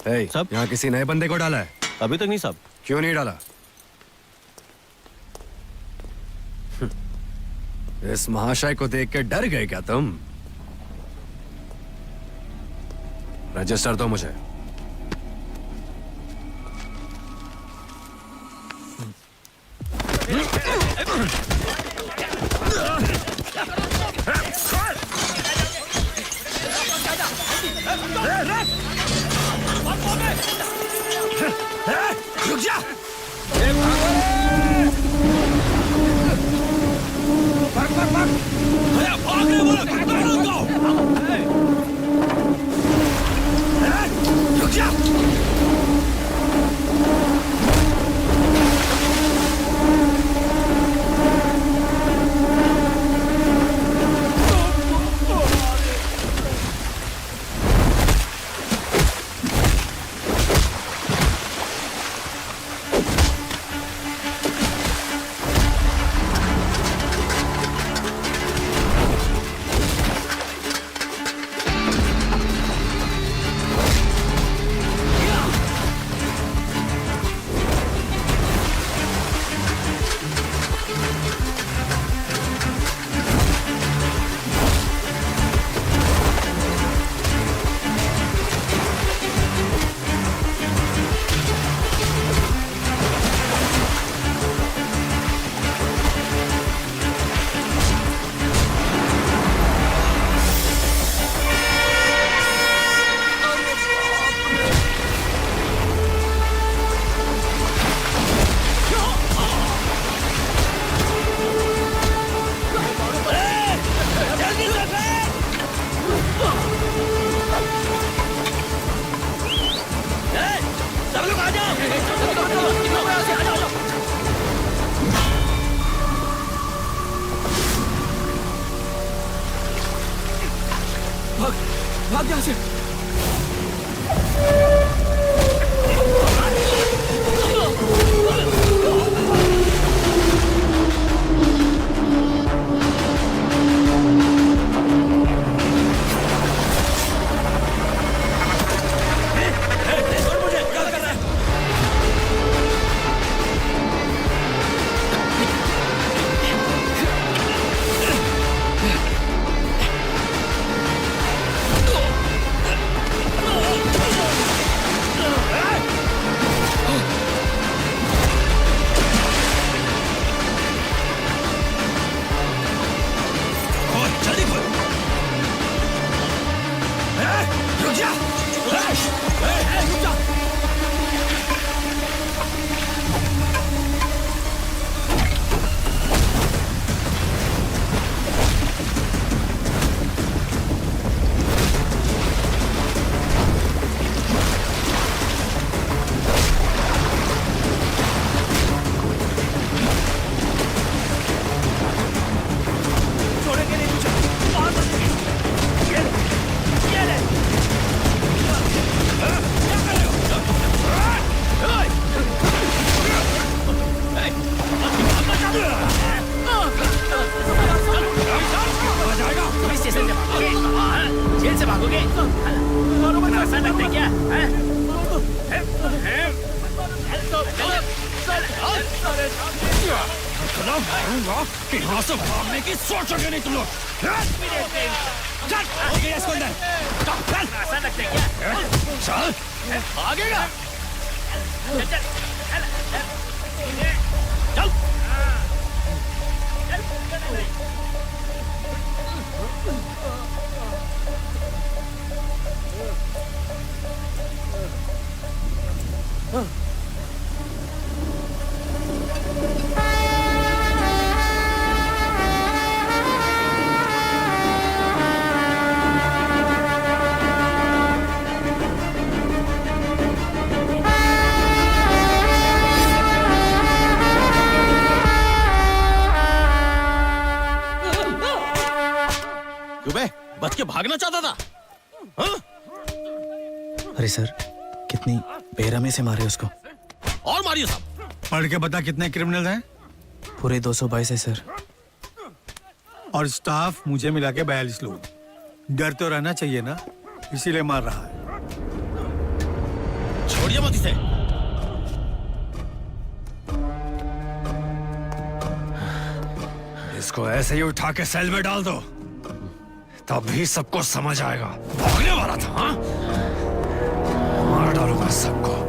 सब यहाँ किसी नए बंदे को डाला है? अभी तक नहीं साहब। क्यों नहीं डाला? इस महाशय को देख के डर गए क्या तुम? रजिस्टर दो मुझे। रुक जा! भाग रहे बोलो, रुक जा! भाग यहाँ से। बच के भागना चाहता था। हाँ? अरे सर, कितनी बेरहमी से मारे उसको। और मारिए साहब। पढ़ के बता कितने क्रिमिनल हैं? पूरे 222 है सर। और स्टाफ मुझे मिला के 42 लोग। डर तो रहना चाहिए ना, इसीलिए मार रहा है। छोड़िए मत इसे। इसको ऐसे ही उठा के सेल में डाल दो, तभी सबको समझ आएगा। भागने वाला था, हाँ? मार डालूंगा सबको।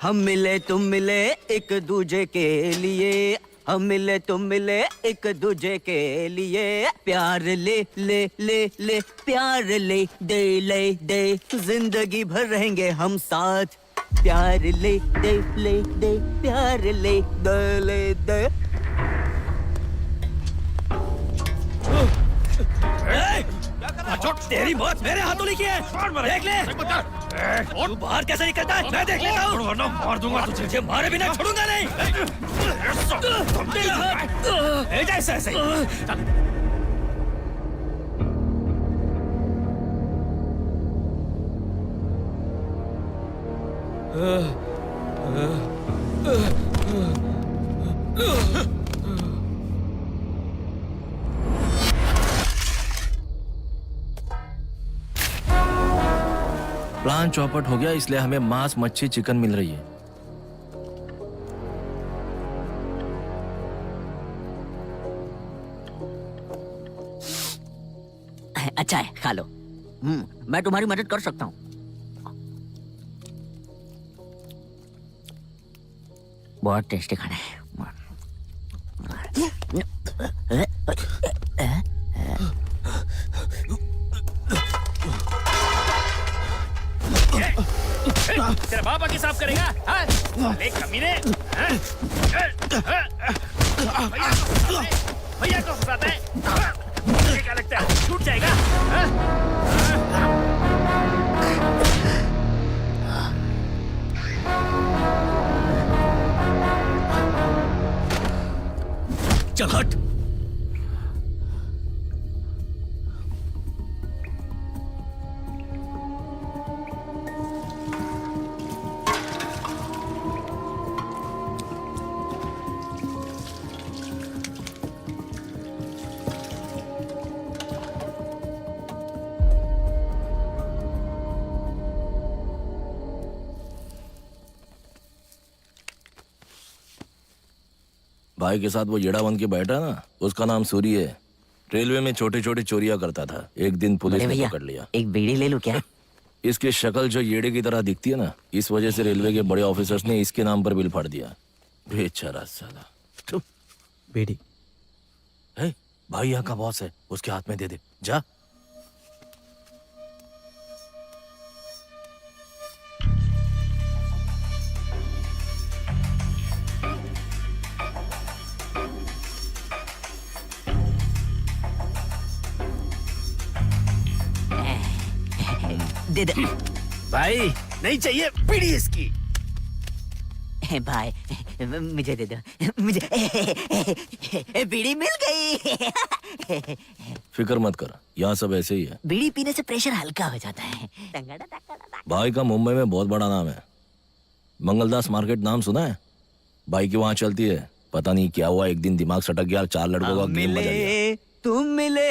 हम मिले तुम मिले एक दूजे के लिए, हम मिले तुम मिले एक दूजे के लिए, प्यार ले ले ले ले प्यार ले दे, जिंदगी भर रहेंगे हम साथ, प्यार ले दे प्यार ले दे। तेरी मौत मेरे हाथों लिखी है, देख ले। तू बाहर कैसे निकलता है मैं देख लेता हूँ, वरना मार दूंगा तुझे। मारे बिना छोड़ूंगा नहीं। ऐसे प्लान चौपट हो गया, इसलिए हमें मांस मच्छी चिकन मिल रही है। अच्छा है, खा लो। मैं तुम्हारी मदद कर सकता हूँ। बहुत टेस्टी खाना है। तेरा बाप आके साफ करेगा? हाँ? ले कमीने। भैया को फंसाता है। मुझे क्या लगता है छूट जाएगा? चल हट। भाई के साथ वो येड़ा बन के बैठा ना, उसका नाम सूरी है। रेलवे में छोटी छोटी चोरियां करता था। एक दिन पुलिस ने पकड़ लिया। एक बीड़ी ले लूं क्या? इसकी शक्ल जो येड़े की तरह दिखती है ना, इस वजह से रेलवे के बड़े ऑफिसर्स ने इसके नाम पर बिल फाड़ दिया। बेचारा साला। बीड़ी। भाई यहाँ का बॉस है, उसके हाथ में दे दे जा। दे दे। भाई नहीं चाहिए बीड़ी इसकी। भाई मुझे दे दो, मुझे बीड़ी मिल गई। फिक्र मत कर, यहाँ सब ऐसे ही है। बीड़ी पीने से प्रेशर हल्का हो जाता है। भाई का मुंबई में बहुत बड़ा नाम है। मंगलदास मार्केट नाम सुना है? भाई की वहाँ चलती है। पता नहीं क्या हुआ, एक दिन दिमाग सटक गया, 4 लड़कों का गेम बजा दिया। तुम मिले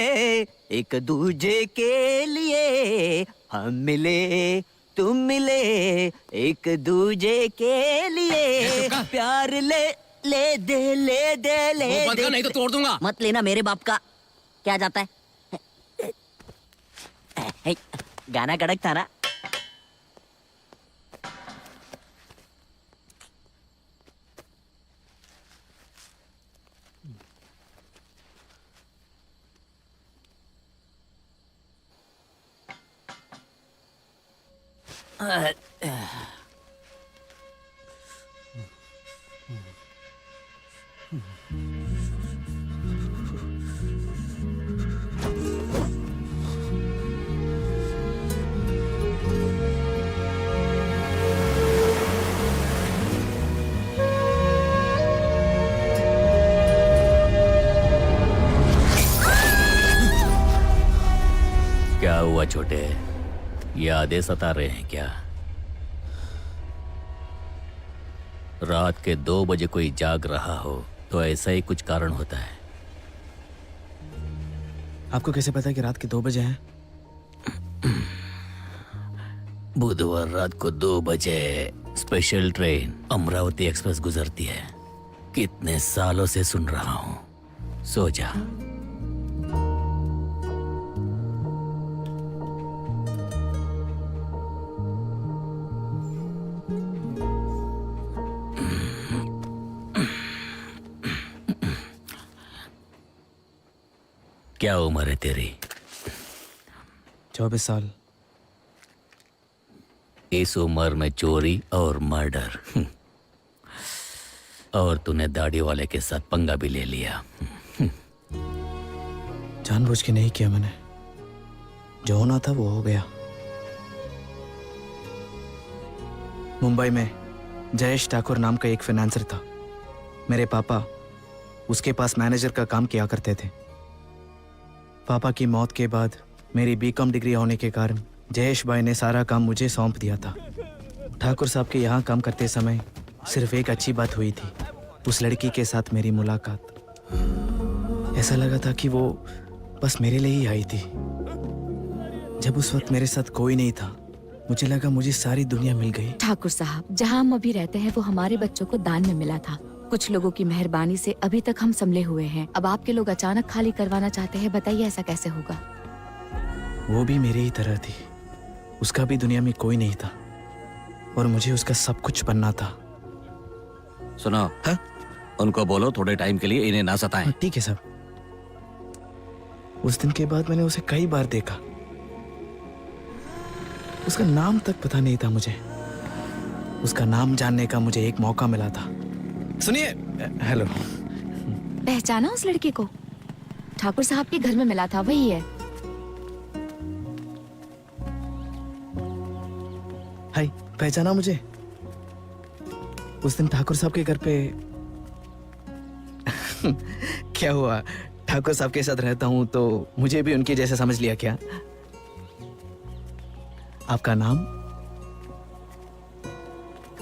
एक दूजे के लिए, हम मिले तुम मिले एक दूजे के लिए, प्यार ले ले दे नहीं तो तोड़ दूंगा। मत लेना मेरे बाप का। क्या जाता है? गाना कड़क था ना। क्या हुआ छोटे? यादें सता रहे हैं क्या? रात के 2 बजे कोई जाग रहा हो तो ऐसा ही कुछ कारण होता है। आपको कैसे पता कि रात के 2 बजे हैं? बुधवार रात को 2 बजे स्पेशल ट्रेन अमरावती एक्सप्रेस गुजरती है। कितने सालों से सुन रहा हूं। सो जा। क्या उम्र है तेरी? 24 साल। इस उम्र में चोरी और मर्डर, और तूने दाढ़ी वाले के साथ पंगा भी ले लिया। जानबूझ के नहीं किया मैंने, जो होना था वो हो गया। मुंबई में जयेश ठाकुर नाम का एक फाइनेंसर था। मेरे पापा उसके पास मैनेजर का काम किया करते थे। पापा की मौत के बाद मेरी बीकॉम डिग्री होने के कारण जयेश भाई ने सारा काम मुझे सौंप दिया था। ठाकुर साहब के यहाँ काम करते समय सिर्फ एक अच्छी बात हुई थी, उस लड़की के साथ मेरी मुलाकात। ऐसा लगा था कि वो बस मेरे लिए ही आई थी। जब उस वक्त मेरे साथ कोई नहीं था, मुझे लगा मुझे सारी दुनिया मिल गई। ठाकुर साहब, जहाँ हम अभी रहते हैं वो हमारे बच्चों को दान में मिला था। कुछ लोगों की मेहरबानी से अभी तक हम संभले हुए हैं। अब आपके लोग अचानक खाली करवाना चाहते हैं, बताइए ऐसा कैसे होगा? वो भी मेरी ही तरह थी, उसका भी दुनिया में कोई नहीं था और मुझे उसका सब कुछ बनना था। सुनो, हाँ? उनको बोलो थोड़े टाइम के लिए इन्हें ना सताएं। हाँ, ठीक है साहब। उस दिन के बाद मैंने उसे कई बार देखा। उसका नाम तक पता नहीं था मुझे। उसका नाम जानने का मुझे एक मौका मिला था। सुनिए, हेलो। पहचाना उस लड़के को? ठाकुर साहब के घर में मिला था, वही है। हाय, पहचाना मुझे? उस दिन ठाकुर साहब के घर पे क्या हुआ? ठाकुर साहब के साथ रहता हूं तो मुझे भी उनके जैसे समझ लिया क्या? आपका नाम?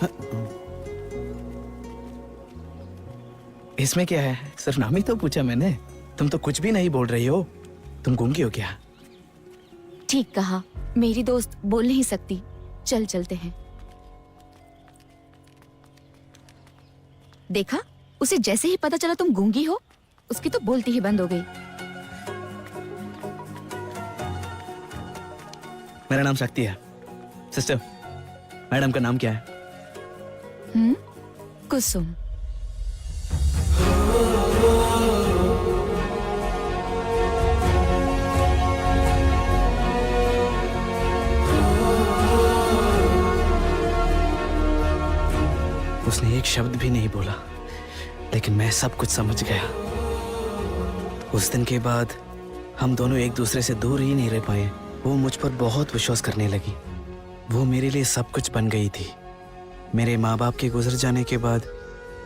हाँ। इसमें क्या है? सिर्फ नाम ही तो पूछा मैंने। तुम तो कुछ भी नहीं बोल रही हो। तुम गूंगी हो क्या? ठीक कहा, मेरी दोस्त बोल नहीं सकती। चल चलते हैं। देखा, उसे जैसे ही पता चला तुम गूंगी हो, उसकी तो बोलती ही बंद हो गई। मेरा नाम शक्ति है। सिस्टर, मैडम का नाम क्या है? कुसुम। उसने एक शब्द भी नहीं बोला, लेकिन मैं सब कुछ समझ गया। उस दिन के बाद हम दोनों एक दूसरे से दूर ही नहीं रह पाए। वो मुझ पर बहुत विश्वास करने लगी। वो मेरे लिए सब कुछ बन गई थी। मेरे माँ बाप के गुजर जाने के बाद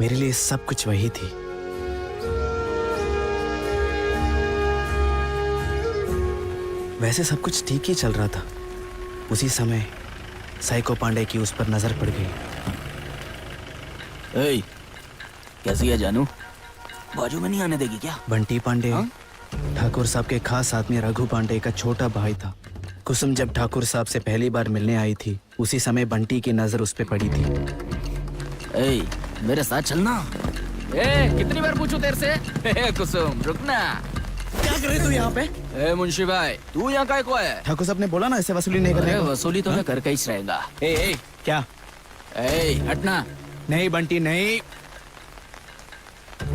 मेरे लिए सब कुछ वही थी। वैसे सब कुछ ठीक ही चल रहा था। उसी समय साइको पांडे की उस पर नजर पड़ गई। ए, कैसी है जानू? बाजू में नहीं आने देगी क्या? बंटी पांडे ठाकुर साहब के खास आदमी रघु पांडे का छोटा भाई था। कुसुम जब ठाकुर साहब से पहली बार मिलने आई थी, उसी समय बंटी की नजर उस पे पड़ी थी। ए, मेरे साथ चलना। कितनी बार पूछूं तेरे से? कुसुम, रुकना। क्या कर रहे तू यहाँ पे? मुंशी भाई, तू यहाँ काय को है? ठाकुर साहब ने बोला ना ऐसे वसूली नहीं करने को। वसूली तो मैं करके ही रहेगा। क्या? हटना। नहीं बंटी, नहीं।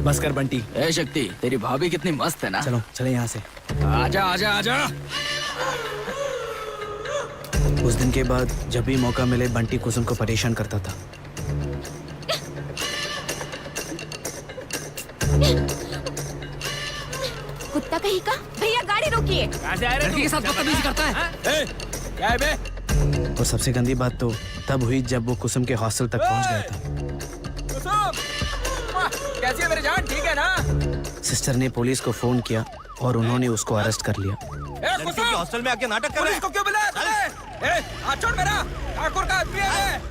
बस कर बंटी। शक्ति, तेरी भाभी कितनी मस्त है ना। चलो चले यहाँ से। आजा आजा आजा। उस दिन के बाद जब भी मौका मिले बंटी कुसुम को परेशान करता था। कुत्ता कहीं का? भैया गाड़ी रोकिए। लड़की के साथ बदतमीजी करता है। क्या है बे? और सबसे गंदी बात तो तब हुई जब वो कुसुम के हॉस्टल तक पहुंच गया था। कैसी है मेरी जान? ठीक है ना? सिस्टर ने पुलिस को फोन किया और उन्होंने उसको अरेस्ट कर लिया। हॉस्टल में आके नाटक कर रहे हैं। क्यों बुलाया? हाथ छोड़ मेरा, ठाकुर का आदमी है।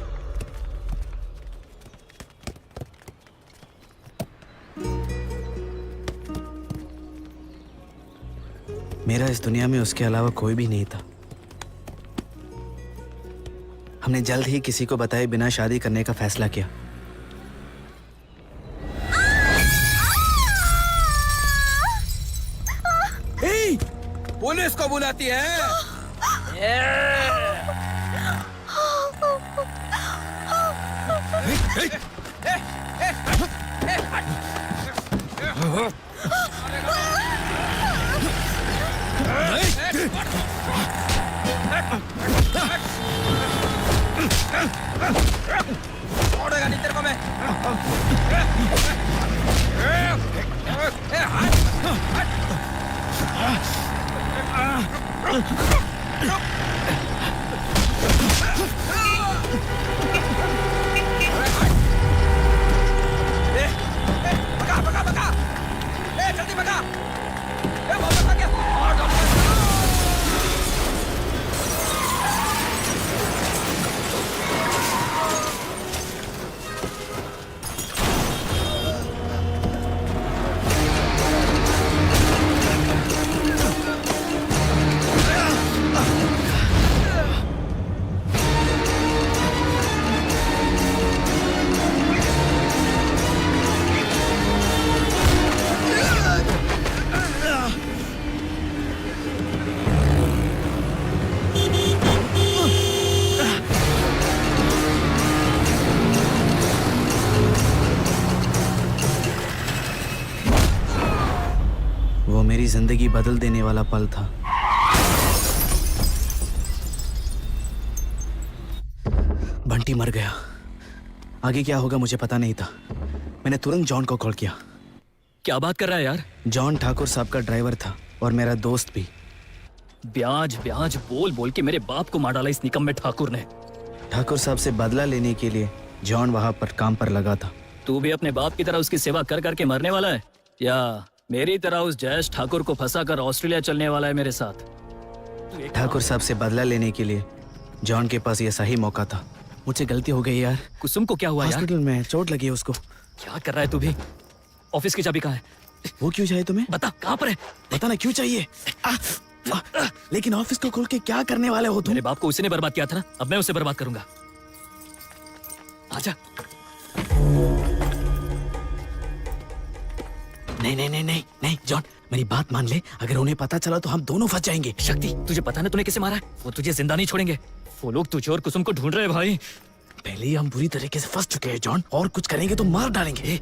मेरा इस दुनिया में उसके अलावा कोई भी नहीं था। हमने जल्द ही किसी को बताए बिना शादी करने का फैसला किया। पुलिस को बुलाती है। छोड़ेगा नहीं तेरे को मैं। भगा भगा भगा, जल्दी भगा। वो भगा क्या? वो मेरी जिंदगी बदल देने वाला पल था। बंटी मर गया। आगे क्या होगा मुझे पता नहीं था। मैंने तुरंत जॉन को कॉल किया। क्या बात कर रहा है यार? जॉन ठाकुर साहब का ड्राइवर था और मेरा दोस्त भी। ब्याज ब्याज बोल बोल के मेरे बाप को मार डाला इस निकम्मे ठाकुर ने। ठाकुर साहब से बदला लेने के लिए जॉन वहां पर काम पर लगा था। तू भी अपने बाप की तरह उसकी सेवा कर करके मरने वाला है, या मेरी तरह उस जयेश ठाकुर को फंसाकर ऑस्ट्रेलिया चलने वाला है मेरे साथ? ठाकुर साहब से बदला लेने के लिए जॉन के पास ये सही मौका था। मुझसे गलती हो गई यार। कुसुम को क्या हुआ यार? हॉस्पिटल में चोट लगी है उसको। क्या कर रहा है तू भी? ऑफिस की चाबी कहाँ है? वो क्यों चाहिए तुम्हें? बता कहाँ पर है? बता ना क्यों चाहिए? लेकिन ऑफिस को खोल के क्या करने वाले हो तुम? मेरे बाप को उसी ने बर्बाद किया था ना, अब मैं उसे बर्बाद करूंगा। आजा। नहीं नहीं नहीं नहीं नहीं जॉन, मेरी बात मान ले। अगर उन्हें पता चला तो हम दोनों फंस जाएंगे। शक्ति, तुझे पता ना तूने कैसे मारा है? वो तुझे जिंदा नहीं छोड़ेंगे। वो लोग तुझे और कुसुम को ढूंढ रहे हैं भाई। पहले ही हम बुरी तरीके से फंस चुके हैं जॉन, और कुछ करेंगे तो मार डालेंगे।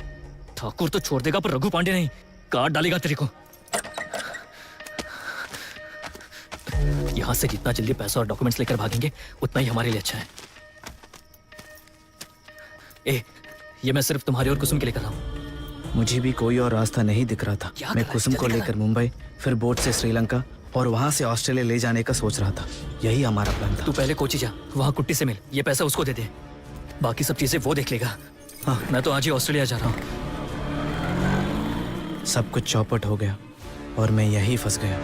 ठाकुर तो छोड़ देगा पर रघु पांडे नहीं, काट डालेगा तेरे को। यहाँ से जितना जल्दी पैसा और डॉक्यूमेंट्स लेकर भागेंगे उतना ही हमारे लिए अच्छा है। ये मैं सिर्फ तुम्हारे और कुसुम के लिए कर रहा हूँ। मुझे भी कोई और रास्ता नहीं दिख रहा था। मैं कुसुम को लेकर मुंबई, फिर बोट से श्रीलंका और वहां से ऑस्ट्रेलिया ले जाने का सोच रहा था। यही हमारा प्लान था। तू पहले कोची जा, वहाँ कुट्टी से मिल, ये पैसा उसको दे दे, बाकी सब चीजें वो देख लेगा। हाँ, मैं तो आज ही ऑस्ट्रेलिया जा रहा हूँ। सब कुछ चौपट हो गया और मैं यही फंस गया।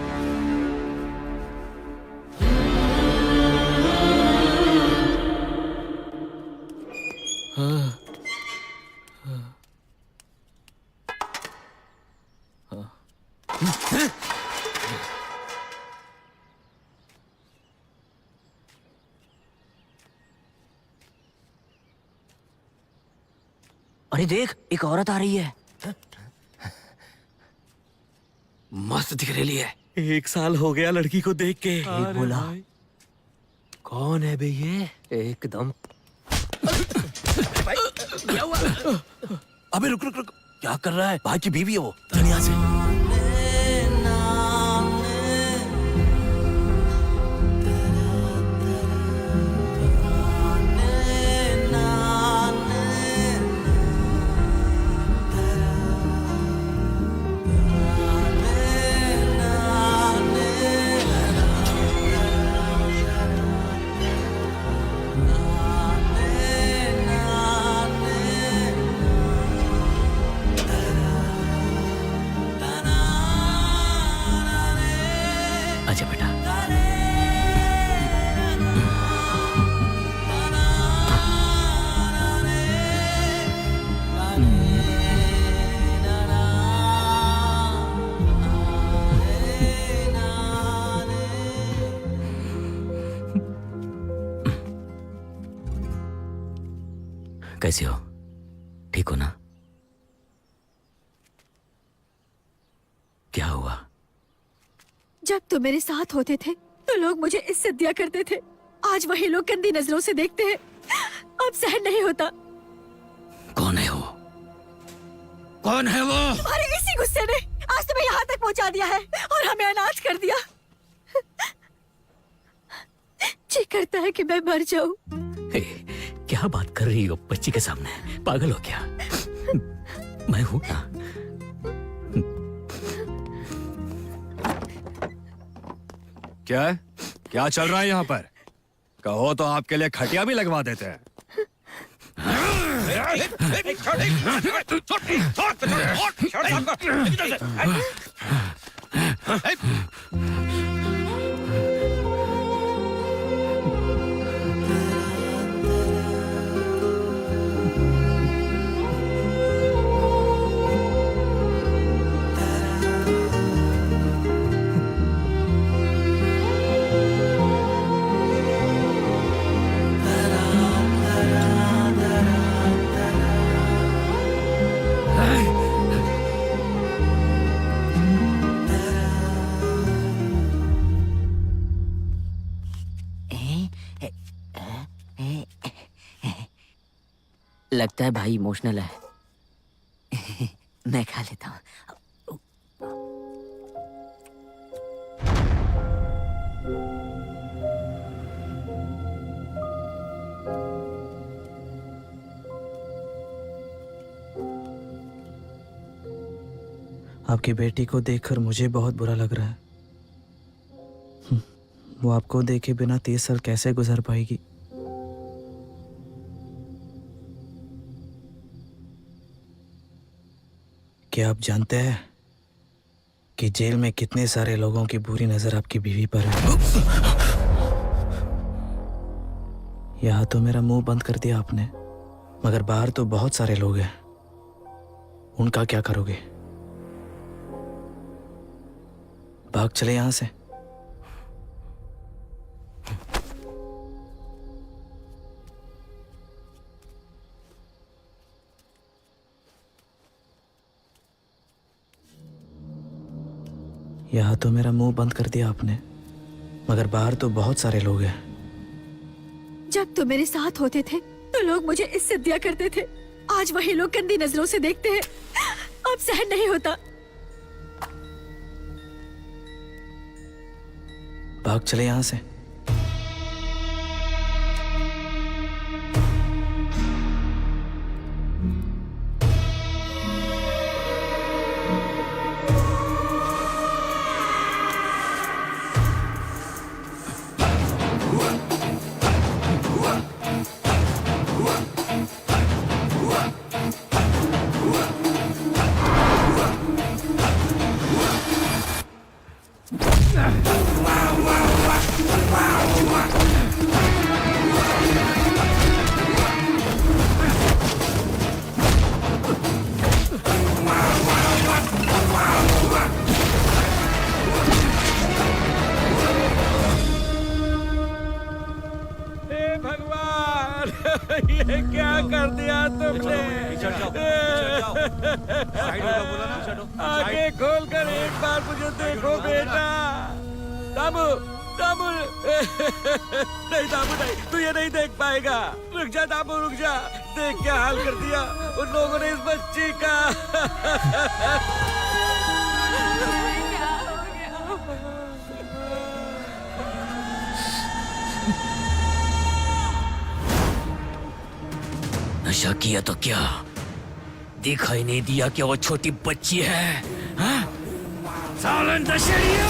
अरे देख, एक औरत आ रही है। मस्त दिख रही है। 1 साल हो गया लड़की को देख के। एक बोला, कौन है बे ये? एकदम अबे रुक रुक रुक, क्या कर रहा है? भाई की बीवी है वो। चल यहाँ से। आजा बेटा। कैसे हो? ठीक हो ना? क्या हुआ? जब तुम मेरे साथ होते थे तो लोग मुझे इज्जत दिया करते थे। आज वही लोग गंदी नजरों से देखते हैं। अब सहन नहीं होता। कौन है वो? कौन है वो? तुम्हारे इसी गुस्से ने आज तुम्हें यहाँ तक पहुँचा दिया है और हमें अनाथ कर दिया। जी करता है कि मैं मर जाऊं। हे, क्या बात कर रही हो बच्ची के सामने? पागल हो क्या? मैं हूं ना। क्या है? क्या चल रहा है यहाँ पर? कहो तो आपके लिए खटिया भी लगवा देते हैं। लगता है भाई इमोशनल है। मैं खा लेता हूँ। आपकी बेटी को देखकर मुझे बहुत बुरा लग रहा है। वो आपको देखे बिना 30 साल कैसे गुजार पाएगी? क्या आप जानते हैं कि जेल में कितने सारे लोगों की बुरी नजर आपकी बीवी पर है? यहाँ तो मेरा मुंह बंद कर दिया आपने, मगर बाहर तो बहुत सारे लोग हैं। उनका क्या करोगे? भाग चले यहां से। यहाँ तो मेरा मुंह बंद कर दिया आपने, मगर बाहर तो बहुत सारे लोग हैं। जब तुम मेरे साथ होते थे तो लोग मुझे इज्जत दिया करते थे। आज वही लोग गंदी नजरों से देखते हैं। अब सहन नहीं होता। भाग चले यहां से। ये क्या कर दिया तुमने? आगे खोल कर एक बार मुझे देखो बेटा। दामू, दामू, नहीं दामू नहीं, तू ये नहीं देख पाएगा। रुक जा दामू, रुक जा। देख क्या हाल कर दिया उन लोगों ने इस बच्ची का। नशा किया तो क्या दिखाई नहीं दिया कि वो छोटी बच्ची है? हाँ? सालन दशहरिया!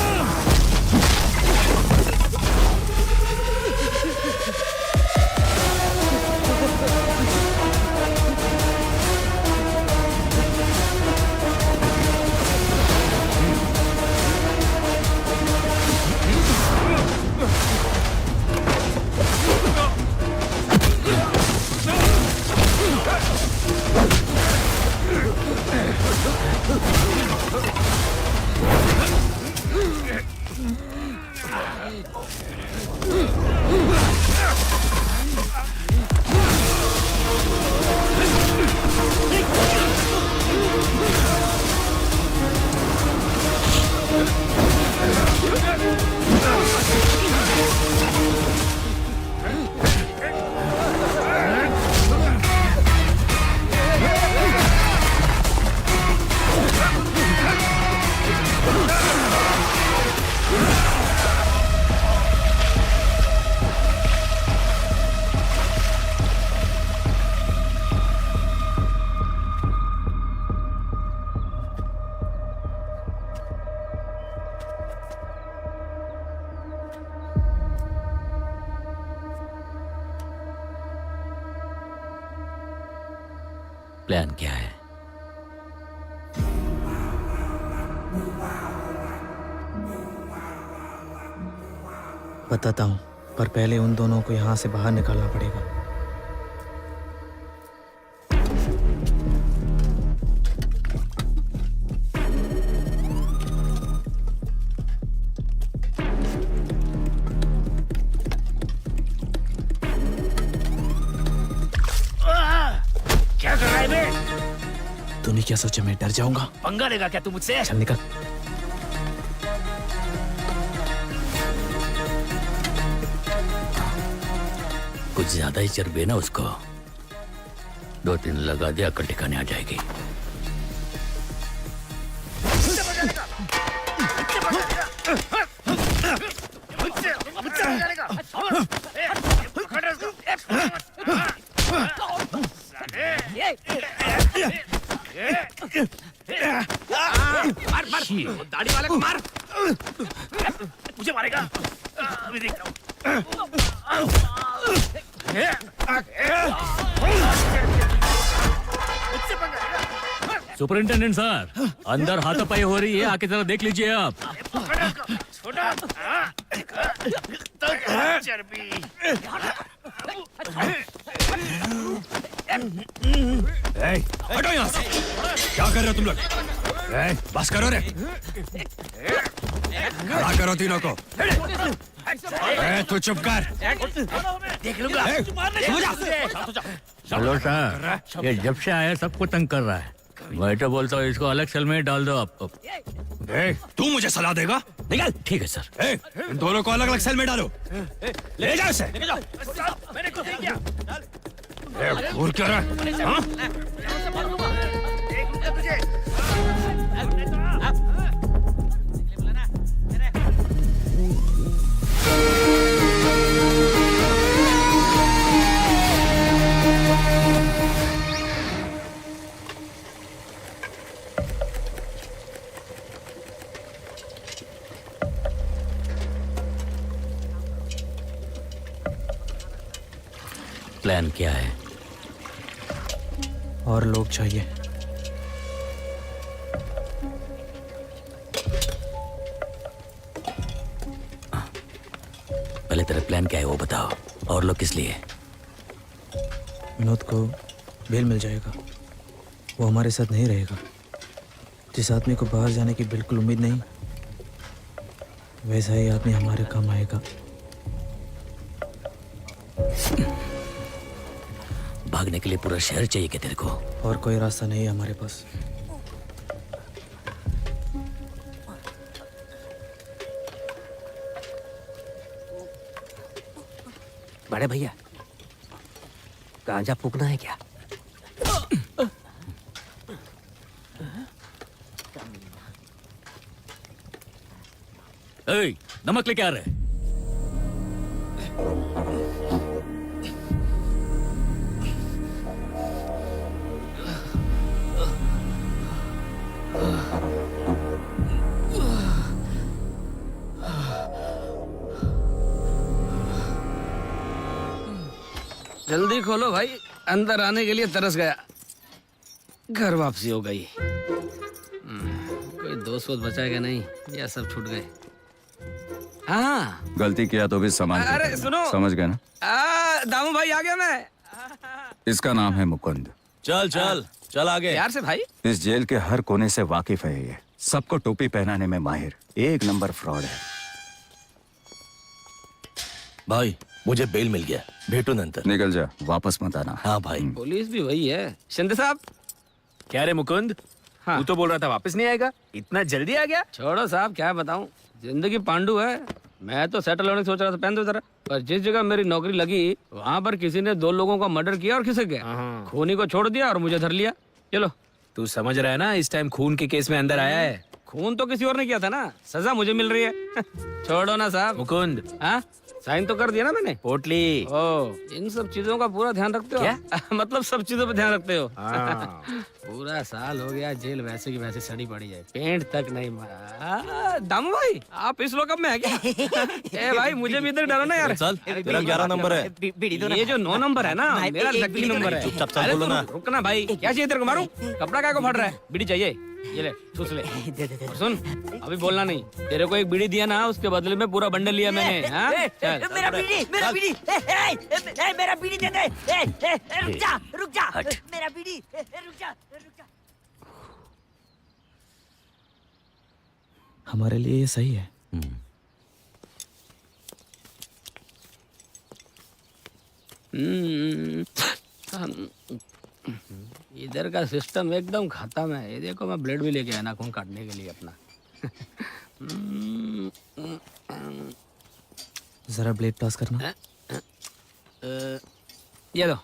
प्लान क्या है? बताता हूँ, पर पहले उन दोनों को यहाँ से बाहर निकालना पड़ेगा। क्या कर रहा है बे? तूने क्या सोचा मैं डर जाऊंगा? पंगा लेगा क्या तू मुझसे? चल निकल। कुछ ज्यादा ही चर्बी ना उसको। 2-3 लगा दिया, अकल ठिकाने आ जाएगी। मार मार दाढ़ी वाले को मार। मुझे मारेगा। अभी देख रहा हूँ। सुपरिंटेंडेंट सर, अंदर हाथापाई हो रही है, आके जरा देख लीजिए आप। हटो यहाँ से। क्या कर रहे हो तुम लोग? बस करो रे। खड़ा करो तीनों को। तू चुप कर। देख लूंगा। हेलो सर, ये जब से आया सबको तंग कर रहा है। मैं तो बोलता हूँ इसको अलग सेल में डाल दो आप। तू मुझे सलाह देगा? निकल। ठीक है सर। इन दोनों को अलग अलग सेल में डालो। ले जाओ इसे। मैंने कुछ नहीं किया। घूर क्या रहा है? हाँ? प्लान क्या है? और लोग चाहिए। पहले तेरा प्लान क्या है वो बताओ, और लोग किस लिए? विनोद को बेल मिल जाएगा, वो हमारे साथ नहीं रहेगा। जिस आदमी को बाहर जाने की बिल्कुल उम्मीद नहीं, वैसा ही आदमी हमारे काम आएगा। भागने के लिए पूरा शहर चाहिए क्या तेरे को? और कोई रास्ता नहीं है हमारे पास। बड़े भैया, गांजा फूकना है क्या? ए, नमक लेके आ रहे? जल्दी खोलो भाई, अंदर आने के लिए तरस गया। घर वापसी हो गई। कोई दोस्त वोस्त बचाएगा नहीं, या सब छूट गए। हाँ गलती किया तो भी समझ अरे सुनो, समझ गए ना? दामू भाई आ गया मैं। इसका नाम है मुकुंद। चल चल चल आगे। प्यार से भाई। इस जेल के हर कोने से वाकिफ है ये। सबको टोपी पहनाने में माहिर, एक नंबर फ्रॉड है। भाई मुझे बेल मिल गया, भेटू नंतर. निकल जा, वापस मत आना. हाँ भाई. पुलिस भी वही है. शिंदे साहब. क्या रे मुकुंद, हाँ. तू तो बोल रहा था वापस नहीं आएगा, इतना जल्दी आ गया? छोड़ो साहब, क्या बताऊं, जिंदगी पांडु है. मैं तो सेटल होने की सोच रहा था, पहन दो जरा. पर जिस जगह मेरी नौकरी लगी वहाँ पर किसी ने 2 लोगों का मर्डर किया और खिसक गया. खूनी को छोड़ दिया और मुझे धर लिया. चलो. तू समझ रहा है ना, इस टाइम खून के केस में अंदर आया है. खून तो किसी और ने किया था ना, सजा मुझे मिल रही है. छोड़ो ना साहब. मुकुंद, हाँ, साइन तो कर दिया ना मैंने. पोटली. ओ, इन सब चीजों का पूरा ध्यान रखते हो? क्या? मतलब सब चीजों पे ध्यान रखते हो? हाँ। पूरा साल हो गया, जेल वैसे की वैसे सड़ी पड़ी है, पेंट तक नहीं मारा. दामू भाई, आप इस लोकअप में है क्या? ए भाई, मुझे भी इधर डालो ना यार. चल, तेरा 11 नंबर है. ये जो 9 9 है ना, मेरा लकी नंबर है. चुपचाप चल, अरे बोलो तू ना. रुकना भाई, क्या चाहिए तेरे को? मारूं? कपड़ा काय को फट रहा है? बीड़ी चाहिए? ये ले, ठूस ले. और सुन, अभी बोलना नहीं. तेरे को एक बीड़ी दिया ना, उसके बदले में पूरा बंडल लिया मैंने. हाँ? चल. मेरा बीड़ी, मेरा बीड़ी, मेरा बीड़ी दे दे. रुक जा, रुक जा. मेरा बीड़ी, रुक जा, रुक जा. हमारे लिए ये सही है. इधर का सिस्टम एकदम खत्म है. ये देखो, मैं ब्लेड भी लेके आया नाखून काटने के लिए अपना. जरा ब्लेड पास करना. ये लो.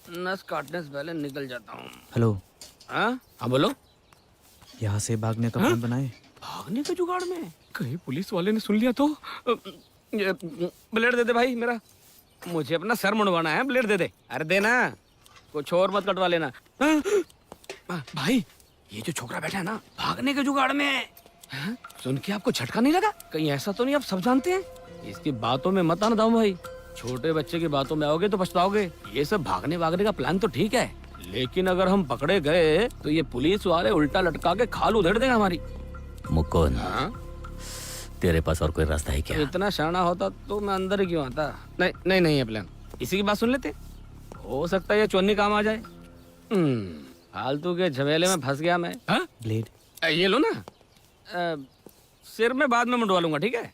नस काटने से पहले निकल जाता हूँ. हेलो, हाँ हाँ, बोलो. यहाँ से भागने का प्लान बनाए. भागने के जुगाड़ में कहीं पुलिस वाले ने सुन लिया तो. ये ब्लेड दे दे भाई मेरा, मुझे अपना सर मुंडवाना है. ब्लेड दे दे. अरे देना, कुछ और मत कटवा लेना. भाई, ये जो छोकरा बैठा है ना, भागने के जुगाड़ में है. सुन के आपको झटका नहीं लगा? कहीं ऐसा तो नहीं आप सब जानते हैं? इसकी बातों में मत आना दाऊ भाई. छोटे बच्चे की बातों में आओगे तो पछताओगे. ये सब भागने भागने का प्लान तो ठीक है, लेकिन अगर हम पकड़े गए तो ये पुलिस वाले उल्टा लटका के खाल उधेड़ देंगे हमारी. मुकुंद, हाँ? तेरे पास और कोई रास्ता है क्या? इतना शाना होता तो मैं अंदर ही क्यों आता. नहीं नहीं नहीं, है प्लान. इसी की बात सुन लेते, हो सकता है ये चोन्नी काम आ जाए. फालतू के झमेले में फंस गया मैं. हाँ? ब्लेड. ये लो ना. सिर में बाद में मुंडवा लूंगा, ठीक है?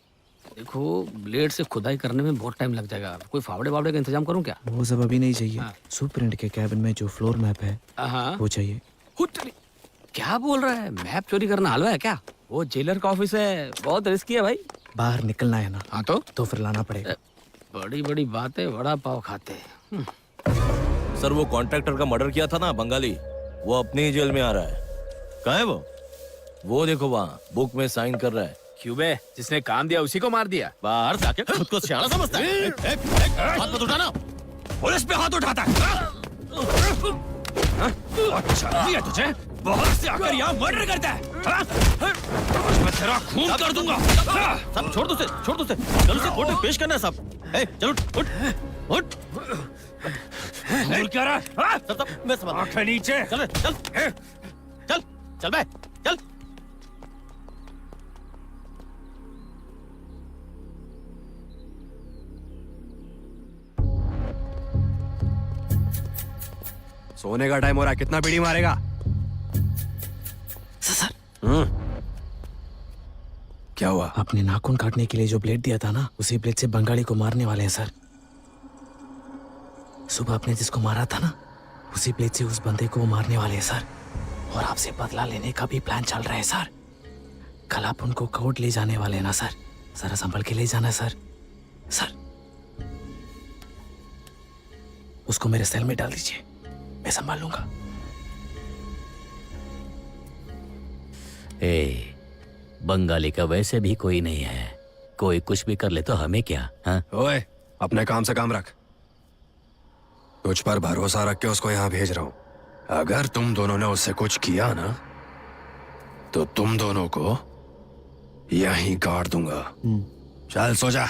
देखो, ब्लेड से खुदाई करने में बहुत टाइम लग जाएगा. कोई फावड़े वावड़े का इंतजाम करूं क्या? वो सब अभी नहीं चाहिए. हाँ. सुपरिंट के कैबिन में जो फ्लोर मैप है हाँ. वो चाहिए. क्या बोल रहा है? मैप चोरी करना हलवा है क्या? वो जेलर का ऑफिस है, बहुत रिस्की है भाई. बाहर निकलना है ना, हाँ तो फिर लाना पड़ेगा. बड़ी बड़ी बातें वड़ा पाव खाते. सर, वो कॉन्ट्रैक्टर का मर्डर किया था ना, बंगाली, वो अपनी ही जेल में आ रहा है. कहाँ है वो देखो वहाँ बुक में साइन कर रहा है. क्यों बे, जिसने काम दिया उसी को मार दिया? बाहर जाके खुद को सियाना समझता है. हाथ मत उठाना. पुलिस पे हाथ उठाता है. अच्छा नहीं है तुझे? बाहर से आकर यहाँ मर्डर करता है. आज मैं तेरा खून कर दूंगा. सब छोड़ दो उसे. कल उसे कोर्ट में पेश करना है सब. चलो उठ. बोल क्या रहा है? सब मैं समझ. आंखें नीचे. चल बे, चल. सोने का टाइम हो रहा है, कितना बीड़ी मारेगा? सर, क्या हुआ? आपने नाखून काटने के लिए जो ब्लेड दिया था ना, उसी ब्लेड से बंगाली को मारने वाले हैं सर. सुबह आपने जिसको मारा था ना, उसी ब्लेड से उस बंदे को मारने वाले हैं सर. और आपसे बदला लेने का भी प्लान चल रहा है सर. कल आप उनको कोर्ट ले जाने वाले हैं ना सर. जरा संभल के ले जाना सर. सर, उसको मेरे सेल में डाल दीजिए, मैं संभाल लूंगा. बंगाली का वैसे भी कोई नहीं है. कोई कुछ भी कर ले तो हमें क्या? हाँ? ओए, अपने काम से काम रख. तुझ पर भरोसा रख के उसको यहाँ भेज रहा हूँ. अगर तुम दोनों ने उससे कुछ किया ना, तो तुम दोनों को यहीं गाड़ दूंगा. चल सो जा.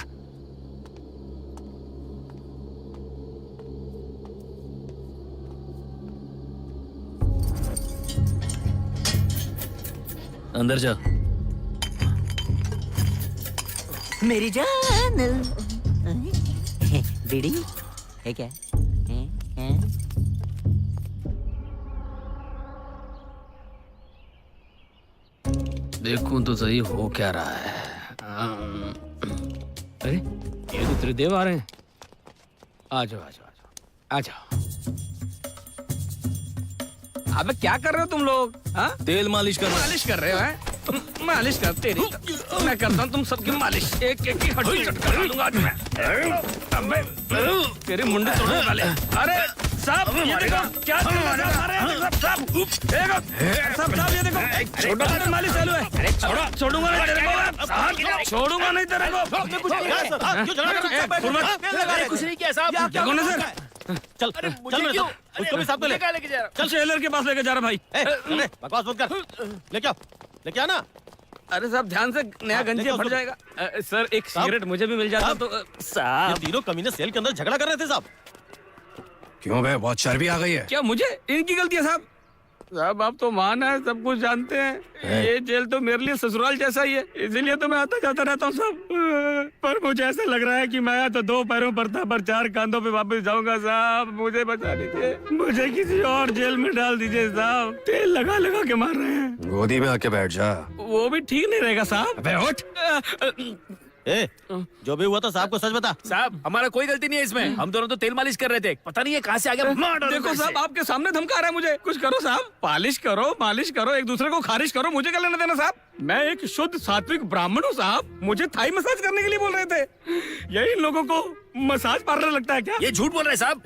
अंदर जा. मेरी जान. बीड़ी है क्या? देखूं तो सही हो क्या रहा है. अरे ये तो त्रिदेव आ रहे हैं। आ जाओ आ जाओ आ जाओ आ जाओ। अबे क्या कर रहे हो तुम लोग? हाँ, तेल मालिश कर मालिश कर रहे हो? हैं? मालिश कर तेरी मैं करता हूँ तुम सबकी मालिश। एक एक की हड्डी कट कर दूंगा आज मैं। अबे तेरी मुंडी तोड़ने वाले। अरे साहब ये देखो क्या कर रहे हैं साहब? साहब साहब ये देखो छोटा सा मालिश चालू है। अरे छोड़ूंगा नहीं तेरे को, छोड़ूंगा नहीं तेरे को। कुछ नहीं किया साहब। देखो ना सर, चल चल उसको भी साथ में लेके जा रहा। चल शेलर के पास लेके जा रहा भाई। बकवास मत कर, लेके आना। अरे साहब ध्यान से, नया गंजिया फट जाएगा। सर एक सिगरेट मुझे भी मिल जाता तो। साहब तीनों कमीने सेल के अंदर झगड़ा कर रहे थे साहब। क्यों बे, बहुत चर्बी आ गई है? क्या मुझे इनकी गलती है साहब? साहब आप तो मान है, सब कुछ जानते हैं। ये जेल तो मेरे लिए ससुराल जैसा ही है, इसीलिए तो मैं आता जाता रहता हूँ साहब। पर मुझे ऐसा लग रहा है कि मैं तो 2 पैरों पर था पर 4 कांधों पे वापस जाऊंगा साहब। मुझे बचा लीजिए, मुझे किसी और जेल में डाल दीजिए साहब। तेल लगा लगा के मार रहे हैं। गोदी में आके बैठ जा। वो भी ठीक नहीं रहेगा साहब। अबे उठ। ए, जो भी हुआ तो साहब को सच बता। साहब हमारा कोई गलती नहीं है इसमें, हम दोनों तो तेल मालिश कर रहे थे, पता नहीं है कहाँ से आ गया। देखो साहब आपके सामने धमका रहा है मुझे। कुछ करो साहब, पालिश करो, मालिश करो, एक दूसरे को खारिज करो, मुझे क्या लेना देना साहब? मैं एक शुद्ध सात्विक ब्राह्मण हूँ साहब। मुझे थाई मसाज करने के लिए बोल रहे थे। यही लोगों को मसाज पार्लर लगता है क्या? ये झूठ बोल रहे हैं साहब।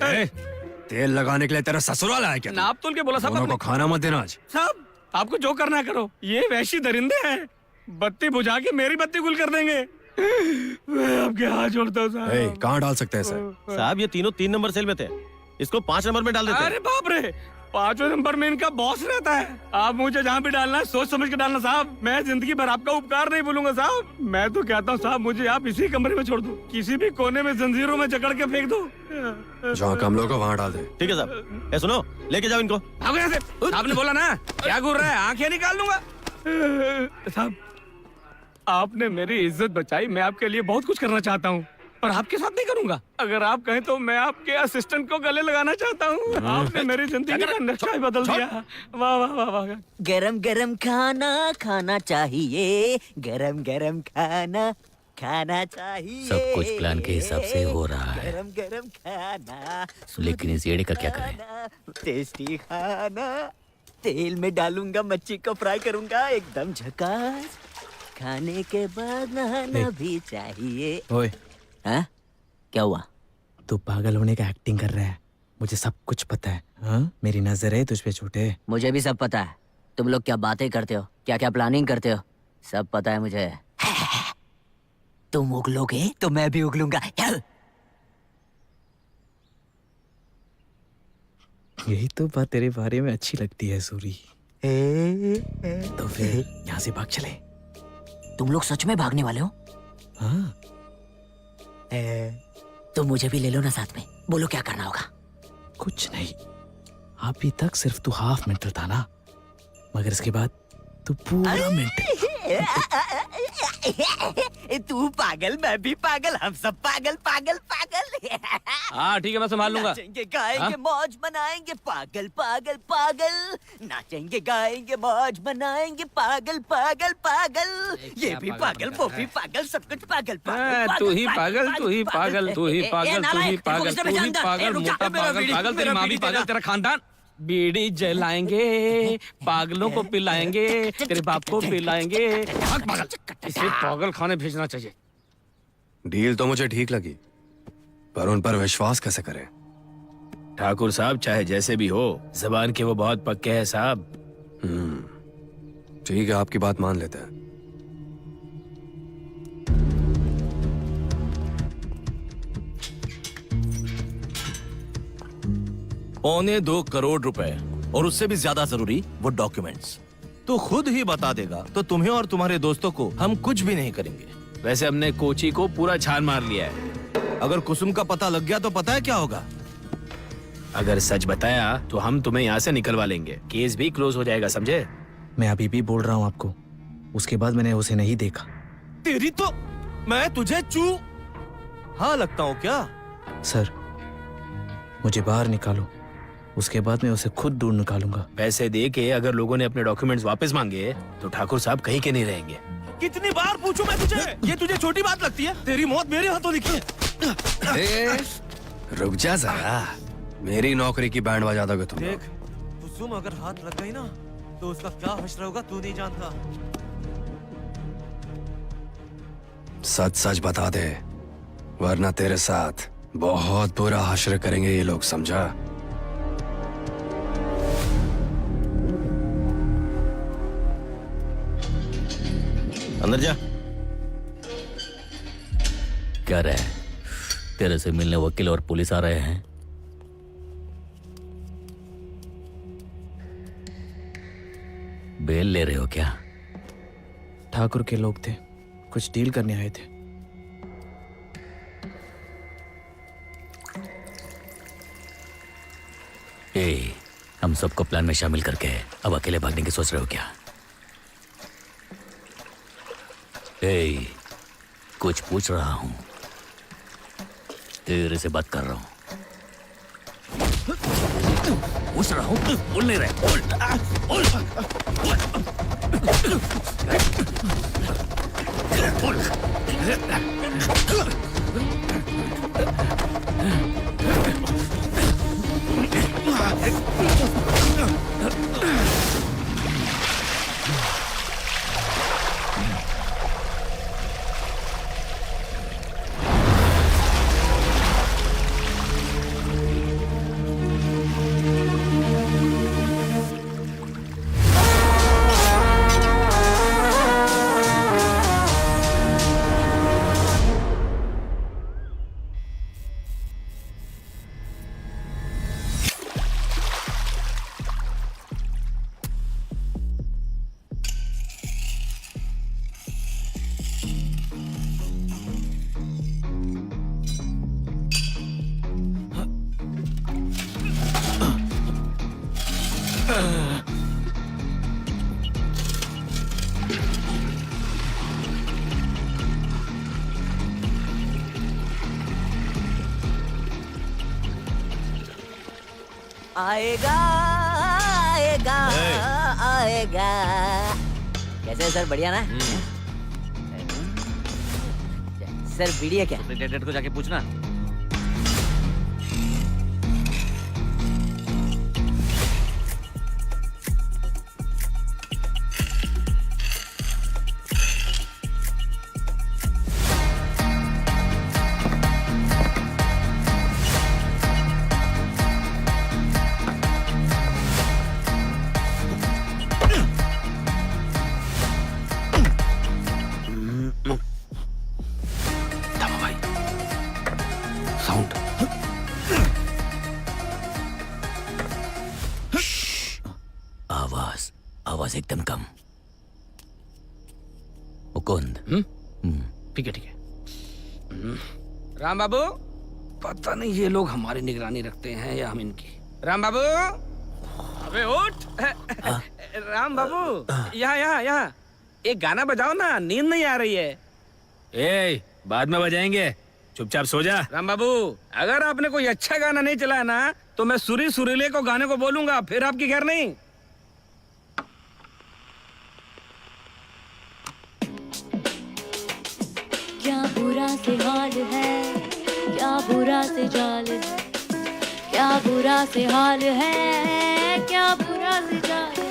तेल लगाने के लिए तेरा ससुराल आया क्या? नाप तोल के बोला साहब दोनों को आपने। खाना मत देना आज। साहब आपको जो करना है करो, ये वैशी दरिंदे हैं, बत्ती बुझा के मेरी बत्ती गुल कर देंगे। मैं आपके हाथ जोड़ता हूँ साहब। कहाँ डाल सकते हैं इसे? साहब ये तीनों 3 नंबर सेल में थे, इसको 5 नंबर में डाल देते। अरे बाप रे, 5वें नंबर में इनका बॉस रहता है। आप मुझे जहाँ भी डालना है सोच समझ के डालना साहब। मैं जिंदगी भर आपका उपकार नहीं भूलूंगा साहब। मैं तो कहता हूँ साहब मुझे आप इसी कमरे में छोड़ दो, किसी भी कोने में जंजीरों में जकड़ के फेंक दो। जहाँ कम लोग हो वहाँ डाल दे। ठीक है साहब। ए सुनो, लेके जाओ इनको। भागो यहाँ से। आपने बोला ना, क्या घूर रहा है? आंखें निकाल दूंगा साहब। आपने मेरी इज्जत बचाई, मैं आपके लिए बहुत कुछ करना चाहता हूँ, पर आपके साथ नहीं करूंगा। अगर आप कहें तो मैं आपके असिस्टेंट को गले लगाना चाहता हूँ। आपने मेरी जिंदगी का नक्शा ही बदल दिया। वाह वाह वाह वाह। गरम गरम खाना खाना चाहिए, गरम गरम खाना खाना चाहिए। सब कुछ प्लान के हिसाब से हो रहा है। गरम गरम खाना, लेकिन इस येड़े का क्या करें? टेस्टी खाना, तेल में डालूंगा, मच्छी को फ्राई करूंगा, एकदम झकास। खाने के बाद नहाना भी चाहिए। ओए, हाँ? क्या हुआ? तू पागल होने का एक्टिंग कर रहा है, मुझे सब कुछ पता है। हाँ? मेरी नजर है तुझ पे झूठे। मुझे भी सब पता है। तुम लोग क्या बातें करते हो, क्या क्या प्लानिंग करते हो, सब पता है मुझे। तुम उगलोगे तो मैं भी उगलूंगा। यही तो बात तेरे बारे में अच्छी लगती है सूरी। तो फिर यहाँ से भाग चले। तुम लोग सच में भागने वाले हो? हाँ। तो मुझे भी ले लो ना साथ में। बोलो क्या करना होगा? कुछ नहीं, अभी तक सिर्फ तू हाफ मेंटल था ना, मगर इसके बाद तू पूरा मेंटल। तू पागल, मैं भी पागल, हम सब पागल पागल पागल। हाँ ठीक है, मैं संभाल लूंगा। नाचेंगे गाएंगे मौज मनाएंगे, पागल पागल पागल। नाचेंगे गाएंगे मौज मनाएंगे, पागल पागल पागल। ये भी पागल, वो भी पागल, सब कुछ पागल पागल। तू ही पागल, तू ही पागल, तू ही पागल, तू ही पागल, तू ही पागल, मोटा पागल, पागल, तेरी माँ भी पागल, तेरा खानदान। बीड़ी जलाएंगे, पागलों को पिलाएंगे, तेरे बाप को पिलाएंगे। पागल, इसे पागल खाने भेजना चाहिए। डील तो मुझे ठीक लगी, पर उन पर विश्वास कैसे करें? ठाकुर साहब चाहे जैसे भी हो, जबान के वो बहुत पक्के हैं साहब। ठीक है, आपकी बात मान लेते हैं। $2.25 करोड़ रुपए, और उससे भी ज्यादा जरूरी वो डॉक्यूमेंट्स। तो खुद ही बता देगा तो तुम्हें और तुम्हारे दोस्तों को हम कुछ भी नहीं करेंगे। वैसे हमने कोची को पूरा छान मार लिया है। अगर कुसुम का पता लग गया तो पता है क्या होगा? अगर सच बताया तो हम तुम्हें यहाँ से निकलवा लेंगे, केस भी क्लोज हो जाएगा, समझे? मैं अभी भी बोल रहा हूँ आपको, उसके बाद मैंने उसे नहीं देखा। तेरी तो मैं तुझे हाँ लगता हूँ क्या? सर मुझे बाहर निकालो, उसके बाद मैं उसे खुद दूर निकालूंगा। पैसे दे के अगर लोगों ने अपने डॉक्यूमेंट्स वापस मांगे तो ठाकुर साहब कहीं के नहीं रहेंगे। कितनी बार पूछूं मैं तुझे? ये तुझे छोटी बात लगती है? तेरी मौत मेरे हाथों लिखी है। ए, रुक जा जरा, मेरी नौकरी की बैंड बजा दोगे तुम। देख, कुसुम अगर हाथ लग गई ना तो उसका क्या हश्र होगा तू नहीं जानता। सच सच बता दे, वरना तेरे साथ बहुत बुरा हश्र करेंगे ये लोग, समझा? अंदर जा। क्या रहे? तेरे से मिलने वकील और पुलिस आ रहे हैं। बेल ले रहे हो क्या? ठाकुर के लोग थे, कुछ डील करने आए थे। ए, हम सबको प्लान में शामिल करके अब अकेले भागने की सोच रहे हो क्या? ए, कुछ पूछ रहा हूं, तेरे से बात कर रहा हूं। पूछ रहा हूं, बोल नहीं रहे। बोल, बोल, आएगा आएगा आएगा। कैसे है सर, बढ़िया ना? सर बीड़ी है क्या? डेटेड को जाके पूछना। आवाज एकदम कम। मुकुंद। ठीक है ठीक है। राम बाबू, पता नहीं ये लोग हमारी निगरानी रखते हैं या हम इनकी। राम बाबू, अबे उठ। राम बाबू, यहाँ यहाँ यहाँ एक गाना बजाओ ना, नींद नहीं आ रही है। ए, बाद में बजाएंगे, चुपचाप सो जा। राम बाबू, अगर आपने कोई अच्छा गाना नहीं चलाया ना तो मैं सुरीले को गाने को बोलूंगा, फिर आपकी घर नहीं। क्या बुरा से हाल है, क्या बुरा से जाल है, क्या बुरा से हाल है, क्या बुरा से जाल है।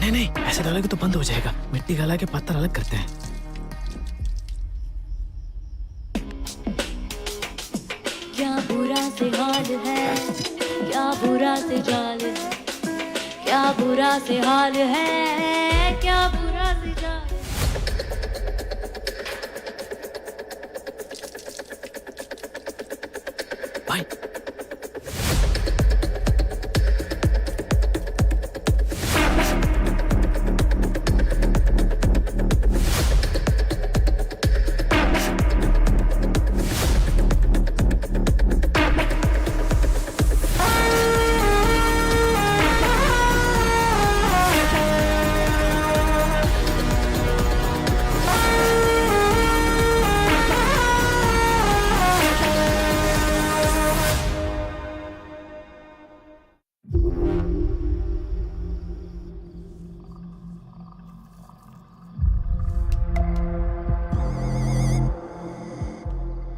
नहीं, ऐसे डालोगे तो बंद हो जाएगा। मिट्टी गला के पत्थर अलग करते हैं। क्या बुरा से हाल है, क्या बुरा से जाल है, क्या बुरा से हाल है, क्या बुरा से जाल। भाई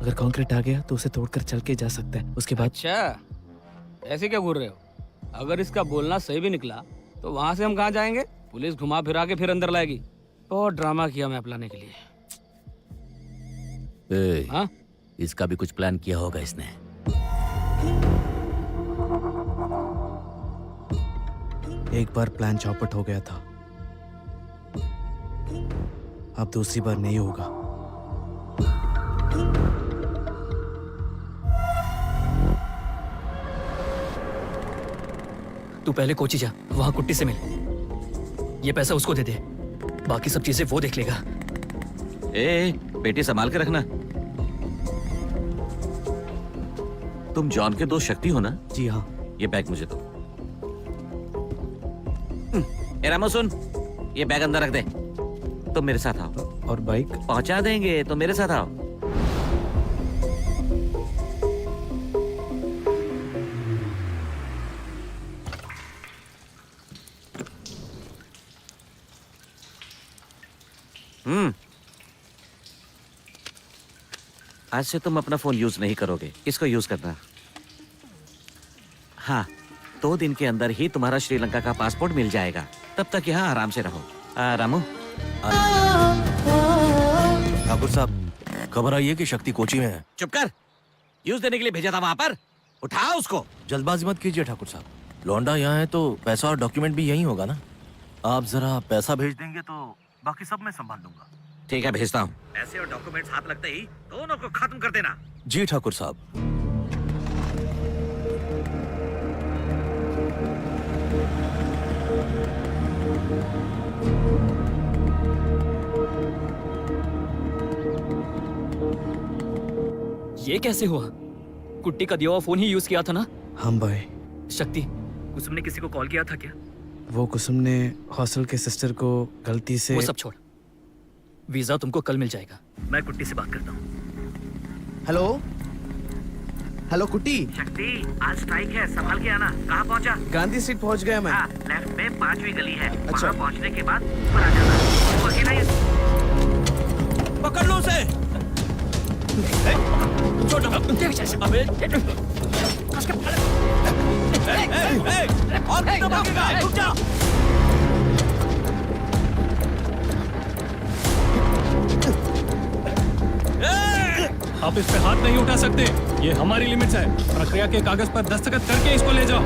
अगर कंक्रीट आ गया तो उसे तोड़कर चल के जा सकता है। उसके बाद अच्छा, ऐसे क्या घूर रहे हो? अगर इसका बोलना सही भी निकला तो वहां से हम कहाँ जाएंगे? पुलिस घुमा फिरा के फिर अंदर लाएगी। बहुत ड्रामा किया मैप लाने के लिए। हाँ? इसका भी कुछ प्लान किया होगा इसने। एक बार प्लान चौपट हो गया था, अब दूसरी बार नहीं होगा। तू पहले कोची जा, वहां कुट्टी से मिल। ये पैसा उसको दे दे, बाकी सब चीजें वो देख लेगा। ए, बेटी संभाल के रखना। तुम जॉन के दोस्त शक्ति हो ना? जी हाँ। ये बैग मुझे दो। ए रामो सुन, ये बैग अंदर रख दे। तुम मेरे साथ आओ। और बाइक? पहुंचा देंगे, तो मेरे साथ आओ। आज से तुम अपना फोन यूज नहीं करोगे, इसको यूज करना। हाँ, 2 दिन के अंदर ही तुम्हारा श्रीलंका का पासपोर्ट मिल जाएगा। तब तक यहाँ आराम से रहो। रामू, ठाकुर साहब, खबर आई है कि शक्ति कोची में है। चुप कर। यूज देने के लिए भेजा था वहां पर। उठाओ उसको। जल्दबाजी मत कीजिए ठाकुर साहब, लौंडा यहाँ है तो पैसा और डॉक्यूमेंट भी यही होगा ना। आप जरा पैसा भेज देंगे तो बाकी सब मैं संभाल लूंगा। ठीक है, भेजता हूँ। ऐसे और डॉक्यूमेंट्स हाथ लगते ही दोनों को खत्म कर देना। जी ठाकुर साहब। ये कैसे हुआ? कुट्टी का दिया हुआ फोन ही यूज किया था ना? हाँ भाई। शक्ति, कुसुम ने किसी को कॉल किया था क्या? वो कुसुम ने हॉस्टल के सिस्टर को गलती से। वो सब छोड़, वीजा तुमको कल मिल जाएगा। मैं कुट्टी से बात करता हूँ। हेलो हेलो कुट्टी। शक्ति, आज स्ट्राइक है, संभाल के आना। कहाँ पहुँचा? गांधी स्ट्रीट पहुंच गया मैं। लेफ्ट में 5वीं गली है। अच्छा। वहाँ पहुँचने के बाद ऊपर आ जाना। वो अकेला ही पकड़ लो उसे। अबे और कितना भागेगा? रुक जा। आप इस पे हाथ नहीं उठा सकते, ये हमारी लिमिट्स है। प्रक्रिया के कागज पर दस्तखत करके इसको ले जाओ।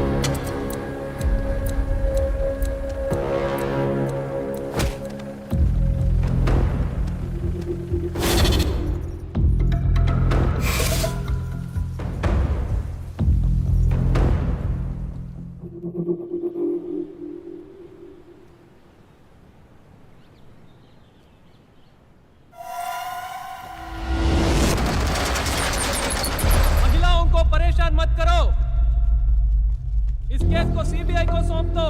परेशान मत करो, इस केस को सीबीआई को सौंप दो।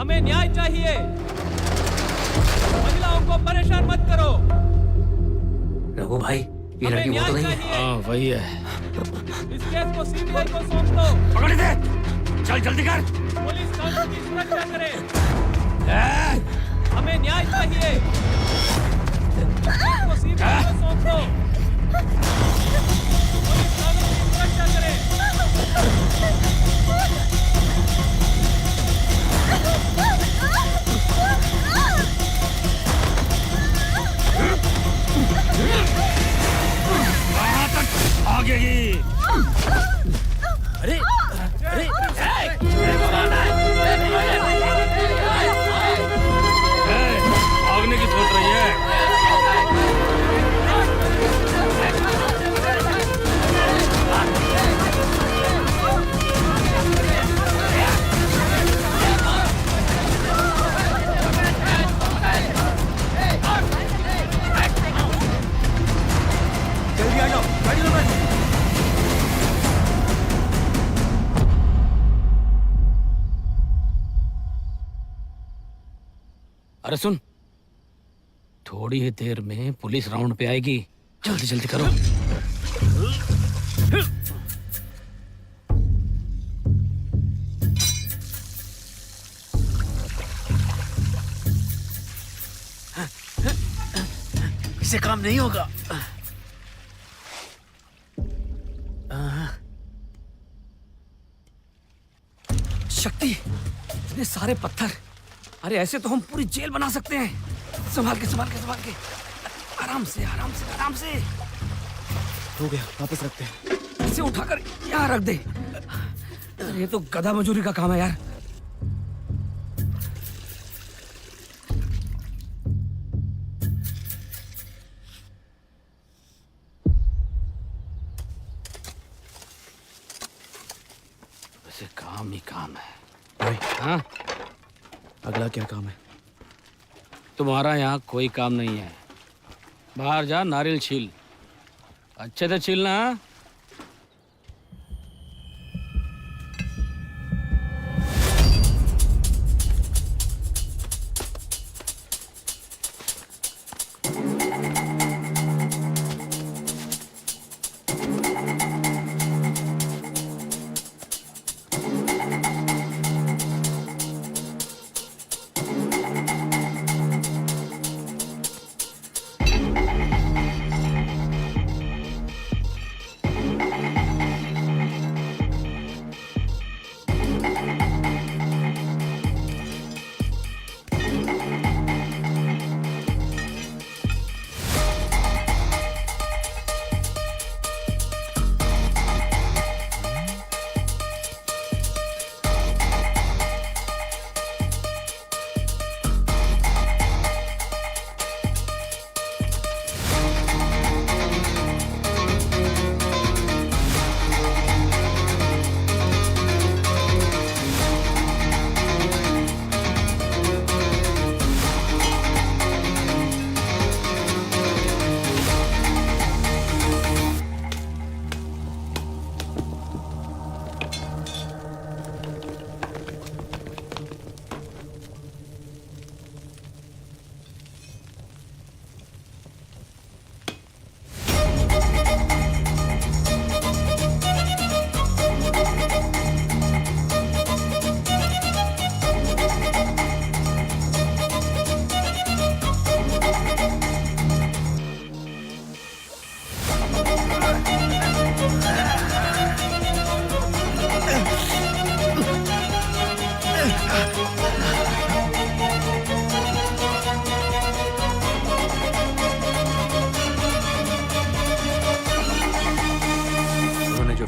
हमें न्याय चाहिए। महिलाओं को परेशान मत करो। रघु भाई, ये लड़की वो तो नहीं है? हाँ, वही है। इस केस को सीबीआई को सौंप दो। पकड़ दे। चल जल्दी कर। पुलिस कानून की सुरक्षा करे। हमें न्याय चाहिए। इस केस को सीबीआई को सौंप दो। पुलिस कानून की सुरक्षा करे। कहाँ तक भागेगी? अरे अरे भागने की सोच रही है। अरे सुन, थोड़ी ही देर में पुलिस राउंड पे आएगी, जल्दी जल्दी करो। इससे काम नहीं होगा। शक्ति, इतने सारे पत्थर। अरे ऐसे तो हम पूरी जेल बना सकते हैं। संभाल के संभाल के संभाल के, आराम से आराम से आराम से। हो गया, वापस रखते हैं। इसे उठाकर यहाँ रख दे। ये तो गधा मजूरी का काम है यार। वैसे काम ही काम है। भाई, हाँ, अगला क्या काम है? तुम्हारा यहाँ कोई काम नहीं है। बाहर जा, नारियल छील, अच्छे से छीलना। हाँ?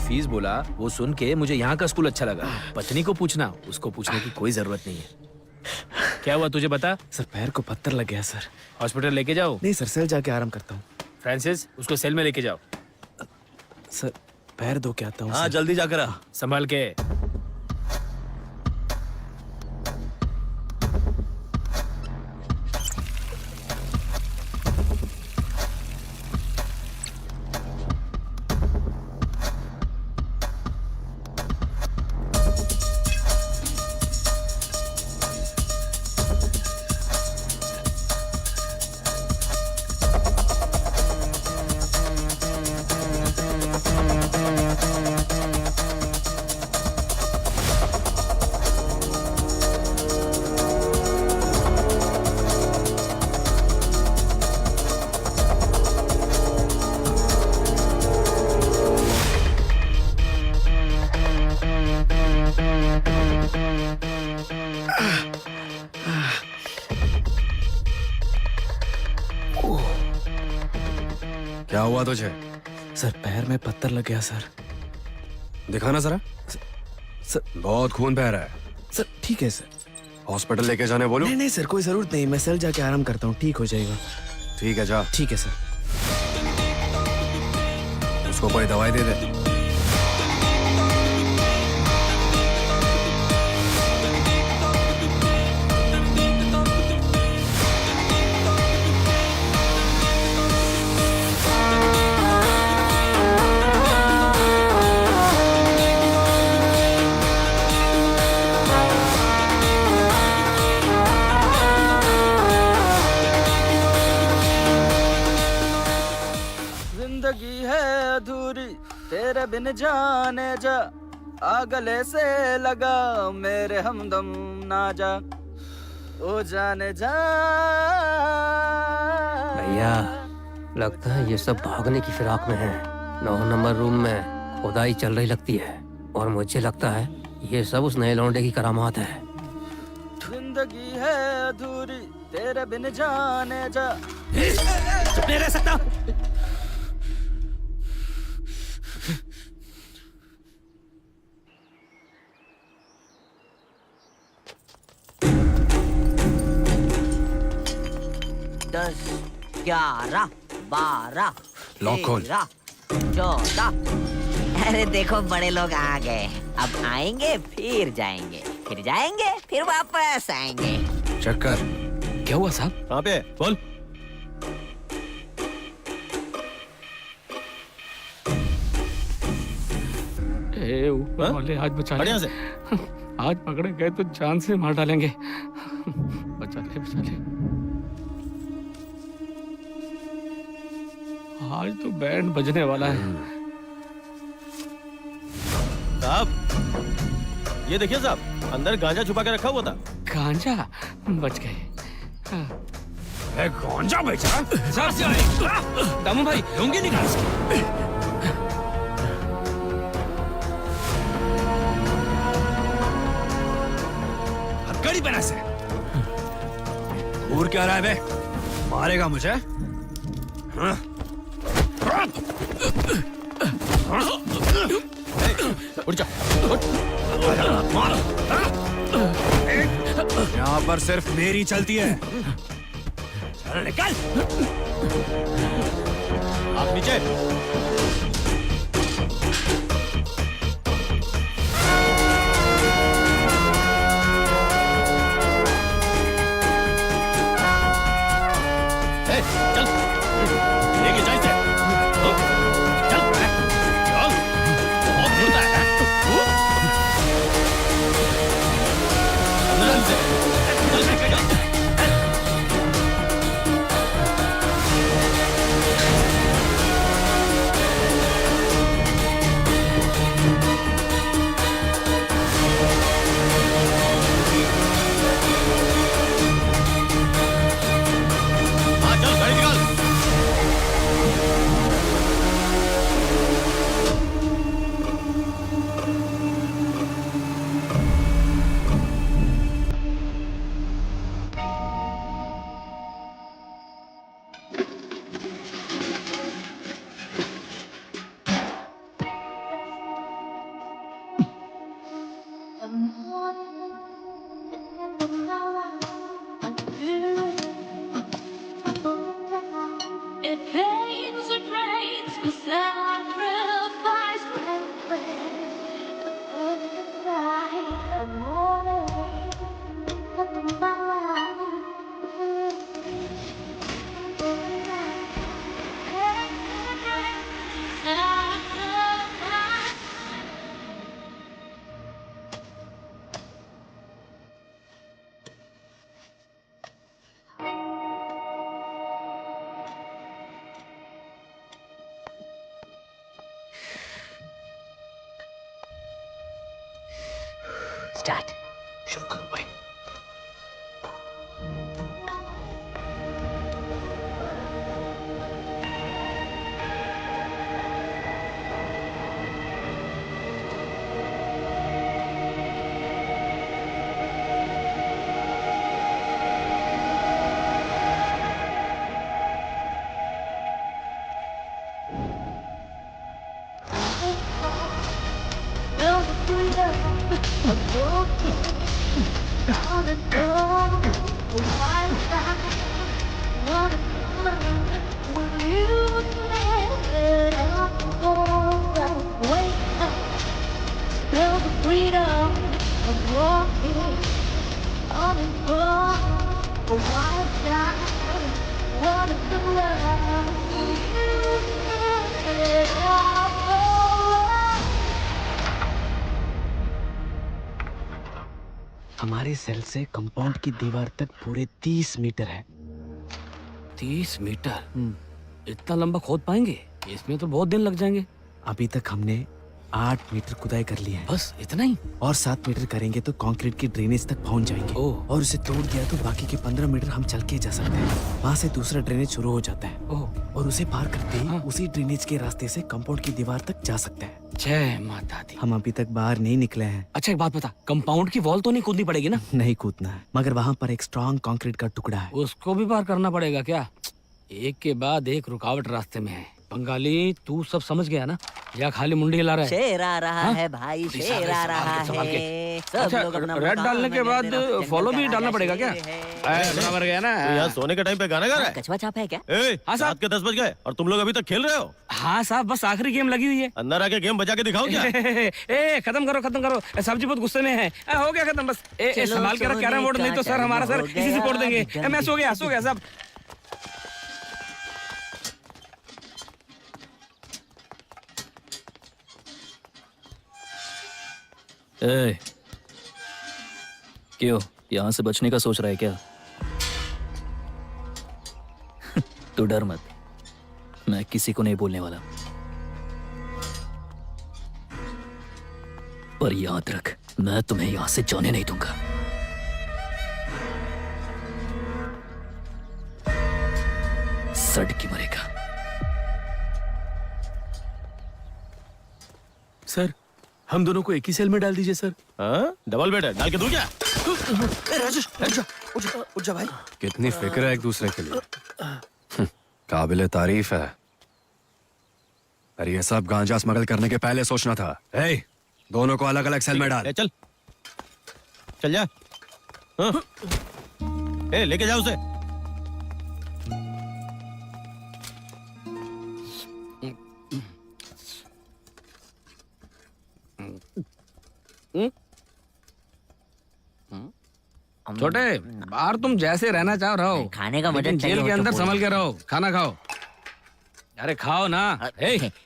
फीस बोला वो सुन के मुझे यहाँ का स्कूल अच्छा लगा। पत्नी को पूछना, उसको पूछने की कोई जरूरत नहीं है। क्या हुआ तुझे बता। सर, पैर को पत्थर लग गया सर। हॉस्पिटल लेके जाओ। नहीं सर, सेल जाके आराम करता हूँ। फ्रांसिस, उसको सेल में लेके जाओ। सर, पैर धो के आता हूँ। हाँ, जल्दी जाकर आ। संभाल के। क्या हुआ तुझे? सर, पैर में पत्थर लग गया सर। दिखाना जरा। सर, बहुत खून बह रहा है। सर ठीक है सर। हॉस्पिटल लेके जाने बोलो। नहीं नहीं सर, कोई जरूरत नहीं, मैं सेल जाके आराम करता हूँ, ठीक हो जाएगा। ठीक है, जा। ठीक है सर। उसको कोई दवाई दे दे। बिन जाने जा, आ गले से लगा मेरे हमदम ना जा, ओ जाने जा। भैया लगता है ये सब भागने की फिराक में है। 9 नंबर रूम में खुदाई चल रही लगती है और मुझे लगता है ये सब उस नए लौंडे की करामात है। जिंदगी है अधूरी तेरे बिन जाने जा। चुप नहीं रह सकता। दस, 11, 12, लॉक खोल। 13, 14। अरे देखो बड़े लोग आ गए, अब आएंगे फिर जाएंगे, फिर जाएंगे फिर वापस आएंगे। चक्कर क्या हुआ साहब? कहाँ पे बोल। ऊपर वाले आज बचा ले। आज पकड़े गए तो जान से मार डालेंगे। बचा ले बचा ले। आज तो बैंड बजने वाला है। साहब ये देखिए साहब, अंदर गांजा छुपा के रखा हुआ था। गांजा बच गए। गांजा बेचा? दामू भाई लूंगी निकाल। हथकड़ी पहना से। और क्या रहा है बे? मारेगा मुझे? हाँ? उठ जा, उठ। यहाँ पर सिर्फ मेरी चलती है। चल निकल। आप नीचे। चल लेके जाए इसे। चल चल, बहुत होता है। अंदर से चल लेके जा। हाँ चल गाड़ी निकाल। It pains, it rains, the sacrifice start. शुरू करो भाई। Freedom of walking on and on, a wild child, one of the love you हमारे सेल से कंपाउंड की दीवार तक पूरे 30 मीटर है। 30 मीटर? इतना लंबा खोद पाएंगे? इसमें तो बहुत दिन लग जाएंगे। अभी तक हमने 8 मीटर खुदाई कर ली है बस इतना ही? और 7 मीटर करेंगे तो कंक्रीट की ड्रेनेज तक पहुंच जाएंगे। ओह। और उसे तोड़ दिया तो बाकी के 15 मीटर हम चल के जा सकते हैं। वहाँ से दूसरा ड्रेनेज शुरू हो जाता है ओह। और उसे पार करते ही हाँ। उसी ड्रेनेज के रास्ते से कंपाउंड की दीवार तक जा सकते हैं। जय माता दी। हम अभी तक बाहर नहीं निकले हैं। अच्छा एक बात बता, कंपाउंड की वॉल तो नहीं कूदनी पड़ेगी ना? नहीं कूदना है, मगर वहाँ पर एक स्ट्रॉन्ग कंक्रीट का टुकड़ा है। उसको भी पार करना पड़ेगा क्या? एक के बाद एक रुकावट रास्ते में है। बंगाली तू सब समझ गया ना, या खाली मुंडी हिला रहा है? शेर आ रहा हाँ? है भाई, शेर आ रहा संभाल के। है। सब अच्छा लोग अपना रेड डालने के बाद फॉलो भी डालना पड़ेगा क्या? बराबर गया ना? यहाँ सोने के टाइम पे गाना गा रहा है? कछुआ छाप है क्या? हाँ साहब। रात के 10 बज गए और तुम लोग अभी तक खेल रहे हो? हाँ साहब, बस आखिरी गेम लगी हुई है। अंदर आके गेम बजा के दिखाओ क्या? ए खत्म करो खत्म करो, साहब जी बहुत गुस्से में है। हो गया खत्म बस। संभाल के रख कैरम बोर्ड, नहीं तो सर हमारा सर इसी से फोड़ देंगे। मैं सो गया साहब। क्यों यहाँ से बचने का सोच रहा है क्या? तू डर मत, मैं किसी को नहीं बोलने वाला। पर याद रख, मैं तुम्हें यहां से जाने नहीं दूंगा। सड़ की मरेगा। सर, हम दोनों को एक ही सेल में डाल दीजिए सर। हाँ? डबल बेड है, डाल के दूं क्या? राजेश उठ जा भाई। कितनी फिक्र है एक दूसरे के लिए। काबिले तारीफ है। अरे ये सब गांजा स्मगल करने के पहले सोचना था। ए, दोनों को अलग अलग सेल में डाल। चल चल जा। हाँ? ए लेके जाओ उसे। छोटे, बाहर तुम जैसे रहना चाह रहो, खाने का मजा लेकिन चाहिए जेल के हो तो अंदर बोलो। संभल के रहो, खाना खाओ। अरे खाओ ना।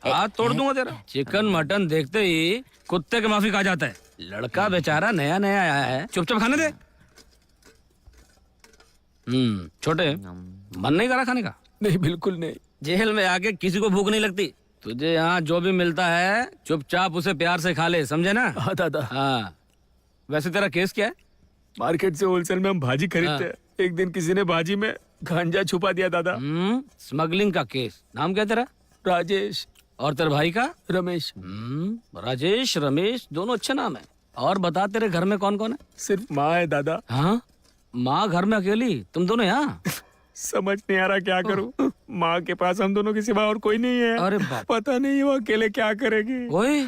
हाथ तोड़ दूंगा तेरा। चिकन मटन देखते ही कुत्ते के माफी खा जाता है। लड़का बेचारा नया नया आया है, चुपचाप खाने दे। छोटे, मन नहीं करा खाने का? नहीं, बिल्कुल नहीं। जेल में आके किसी को भूख नहीं लगती। तुझे यहाँ जो भी मिलता है चुपचाप उसे प्यार से खा ले, समझे ना? हाँ दादा। हाँ, वैसे तेरा केस क्या है? मार्केट से होलसेल में हम भाजी खरीदते हैं। एक दिन किसी ने भाजी में गांजा छुपा दिया दादा। स्मगलिंग का केस। नाम क्या तेरा? राजेश। और तेरे भाई का? रमेश। राजेश रमेश दोनों अच्छे नाम है। और बता, तेरे घर में कौन कौन है? सिर्फ माँ है दादा। हाँ, माँ घर में अकेली, तुम दोनों यहाँ? समझ नहीं आ रहा क्या करूं। माँ के पास हम दोनों के सिवा और कोई नहीं है। अरे बाप। पता नहीं वो अकेले क्या करेगी। ओए,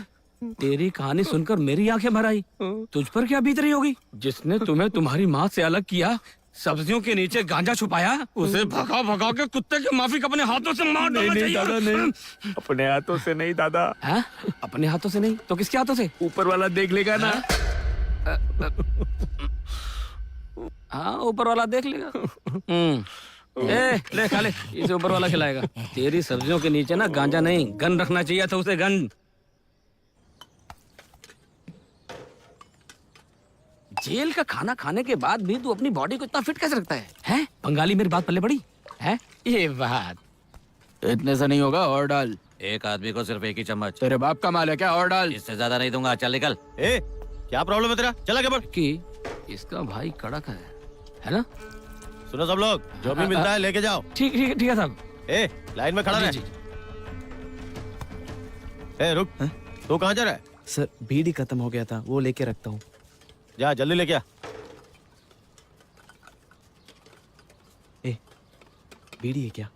तेरी कहानी सुनकर मेरी आंखें भर आई। तुझ पर क्या बीत रही होगी? जिसने तुम्हें तुम्हारी माँ से अलग किया, सब्जियों के नीचे गांजा छुपाया, उसे भगा भगा के कुत्ते के माफिक अपने हाथों से मार डालना नहीं चाहिए। दादा नहीं, अपने हाथों से नहीं दादा। हाँ? अपने हाथों से नहीं तो किसके हाथों से? ऊपर वाला देख लेगा ना। हाँ, ऊपर वाला देख लेगा। ले खा ले, इसे ऊपर वाला खिलाएगा। तेरी सब्जियों के नीचे ना गांजा नहीं, गन रखना चाहिए था उसे, गन। जेल का खाना खाने के बाद भी तू अपनी बॉडी को इतना फिट कैसे रखता है? हैं? बंगाली मेरी बात पल्ले पड़ी है? ये बात इतने से नहीं होगा, और डाल। एक आदमी को सिर्फ एक ही चम्मच। तेरे बाप का माल है क्या? और डाल। इससे ज्यादा नहीं दूंगा, चल निकल। ए, क्या प्रॉब्लम है तेरा? चला के बढ़। कि इसका भाई कड़क है ना? सुनो सब लोग, जो भी मिलता है लेके जाओ। ठीक ठीक ठीक है साहब। ए, लाइन में खड़ा रह। ए, रुक। तू कहाँ जा रहा है? सर, बीड़ी खत्म हो गया था, वो लेके रखता हूँ। जा जल्दी लेके आ। बीड़ी है क्या?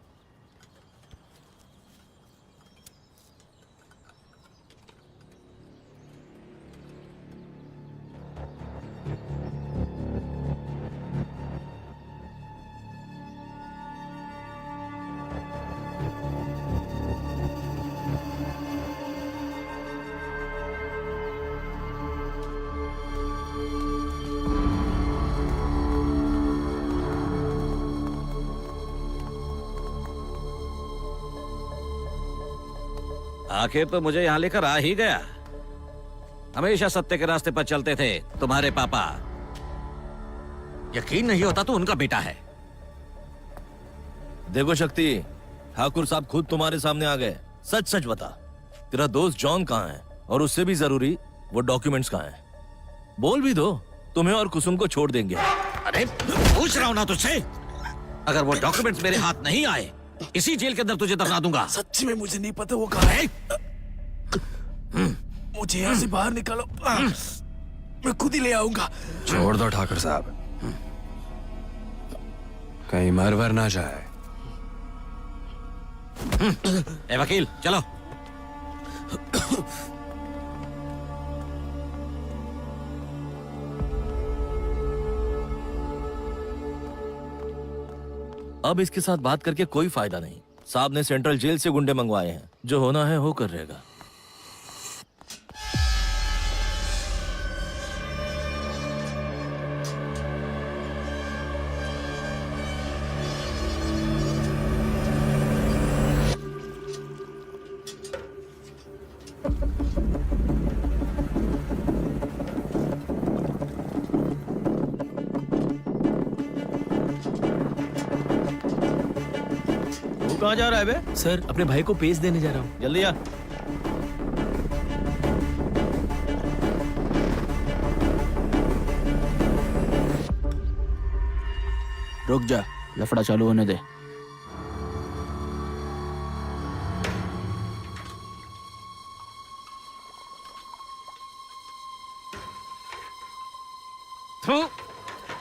आखिर तो मुझे यहाँ लेकर आ ही गया। हमेशा सत्य के रास्ते पर चलते थे तुम्हारे पापा। यकीन नहीं होता तो उनका बेटा है। देखो शक्ति, ठाकुर साहब खुद तुम्हारे सामने आ गए। सच सच बता, तेरा दोस्त जॉन कहाँ है? और उससे भी जरूरी वो डॉक्यूमेंट्स कहाँ हैं? बोल भी दो, तुम्हें और कुसुम को छोड़ देंगे। अरे पूछ रहा हूं ना तुझसे, अगर वो डॉक्यूमेंट्स मेरे हाथ नहीं आए इसी जेल के अंदर तुझे दफना दूंगा। सच्ची में मुझे नहीं पता वो कहाँ है। मुझे यहाँ से बाहर निकालो, मैं खुद ही ले आऊंगा। छोड़ दो ठाकुर साहब, कहीं मर वर ना जाए। ए वकील चलो। अब इसके साथ बात करके कोई फायदा नहीं। साहब ने सेंट्रल जेल से गुंडे मंगवाए हैं, जो होना है हो कर रहेगा। कहाँ जा रहा है बे? सर, अपने भाई को पेश देने जा रहा हूँ। जल्दी आ। रुक जा, लफड़ा चालू होने दे।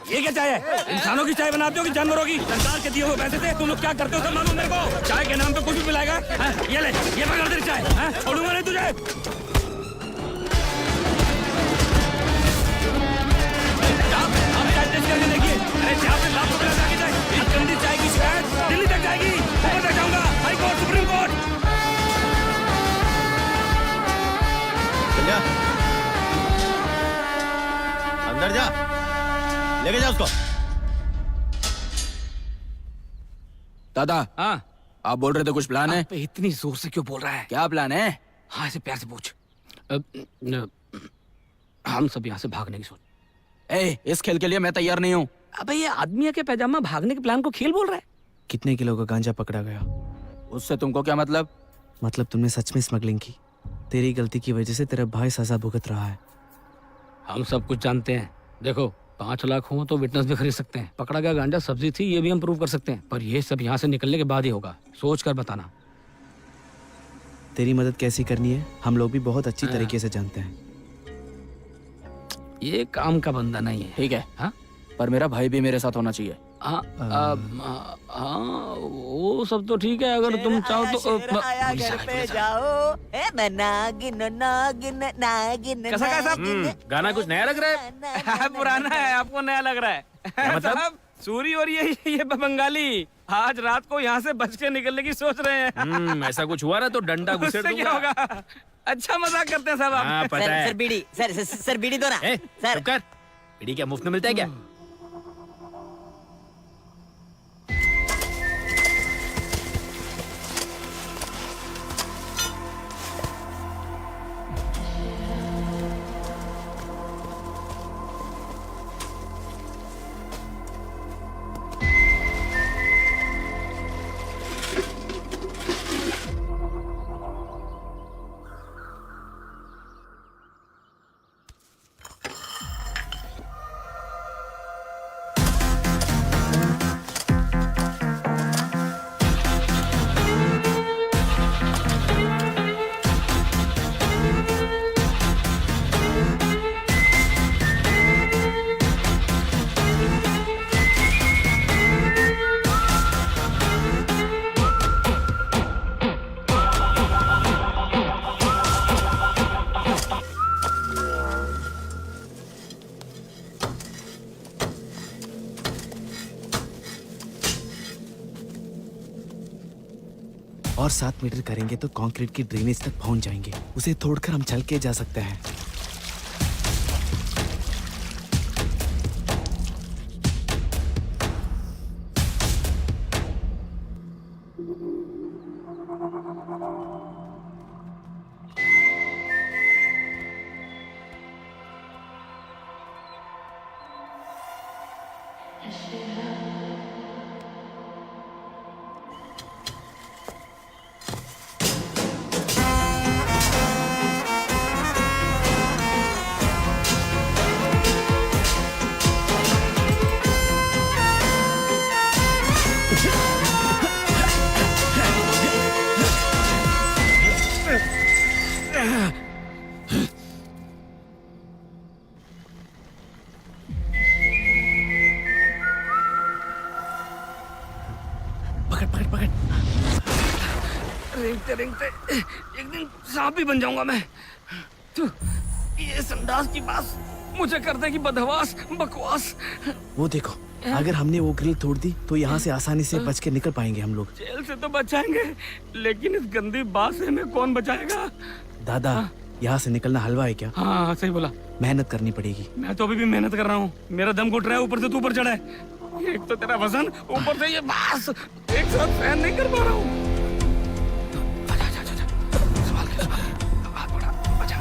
ये क्या चाय है? इंसानों की चाय बनाते हो कि जानवरों की? सरकार के दिए हुए पैसे से तुम लोग क्या करते हो सब मालूम मेरे को। चाय के नाम पे कुछ भी पिलाएगा? ये ले, ये पकड़ तेरी चाय। छोड़ूंगा नहीं तुझे। आप चाय टेस्ट करके देखिए। अरे जहाँ पे लाख रुपए लगा के जाए, इस गंदी चाय की शिकायत दिल्ली तक जाएगी, ऊपर तक जाऊंगा, हाई कोर्ट, सुप्रीम कोर्ट। अंदर जा, लेके जा उसको। दादा, हाँ आप बोल रहे थे कुछ प्लान है? पे इतनी जोर से क्यों बोल रहा है? क्या प्लान है? हाँ ऐसे प्यार से पूछ। हम सब यहाँ से भागने की सोच। इस खेल के लिए मैं तैयार नहीं हूँ। अबे ये आदमी के पैजामा भागने के प्लान को खेल बोल रहा है। कितने किलो का गांजा पकड़ा गया? उससे तुमको क्या मतलब? मतलब तुमने सच में स्मगलिंग की। तेरी गलती की वजह से तेरा भाई सजा भुगत रहा है। हम सब कुछ जानते हैं। देखो 5 लाख हो तो विटनेस भी खरीद सकते हैं। पकड़ा गया गांजा सब्जी थी, ये भी हम प्रूव कर सकते हैं। पर ये सब यहाँ से निकलने के बाद ही होगा। सोच कर बताना। तेरी मदद कैसी करनी है हम लोग भी बहुत अच्छी तरीके से जानते हैं। ये काम का बंदा नहीं है। ठीक है, हाँ पर मेरा भाई भी मेरे साथ होना चाहिए। हाँ वो सब तो ठीक है, अगर तुम चाहो तो जाओ ए नागिन नागिन नागिन। कैसा गाना कुछ नया लग रहा है? पुराना है, आपको नया लग रहा है। मतलब सूरी और ये बंगाली आज रात को यहाँ से बच के निकलने की सोच रहे हैं। ऐसा कुछ हुआ ना तो डंडा घुसेड़ दूंगा। क्या होगा? अच्छा मजाक करते हैं साहब आप। सर बीड़ी, सर बीड़ी दो ना। सर बीड़ी क्या मुफ्त में मिलता है क्या? और 7 मीटर करेंगे तो कंक्रीट की ड्रेनेज तक पहुंच जाएंगे। उसे तोड़कर हम चल के जा सकते हैं। रेंगते रेंगते एक दिन सांप ही बन जाऊंगा मैं। तो ये संडास की बात मुझे करते की बदहवास बकवास। वो देखो, अगर हमने वो ग्रिल तोड़ दी तो यहाँ से आसानी से बच के निकल पाएंगे हम लोग। जेल से तो बचाएंगे, लेकिन इस गंदी बात से हमें कौन बचाएगा? दादा, यहाँ से निकलना हलवा है क्या? हाँ सही बोला। मेहनत करनी पड़ेगी। मैं तो अभी भी मेहनत कर रहा हूँ, मेरा दम घुट रहा है, ऊपर से तू ऊपर चढ़ा है। एक तो तेरा वजन, ऊपर से ये बास, एक साथ फैन नहीं कर पा रहा हूँ। हाथ बढ़ा, बचा।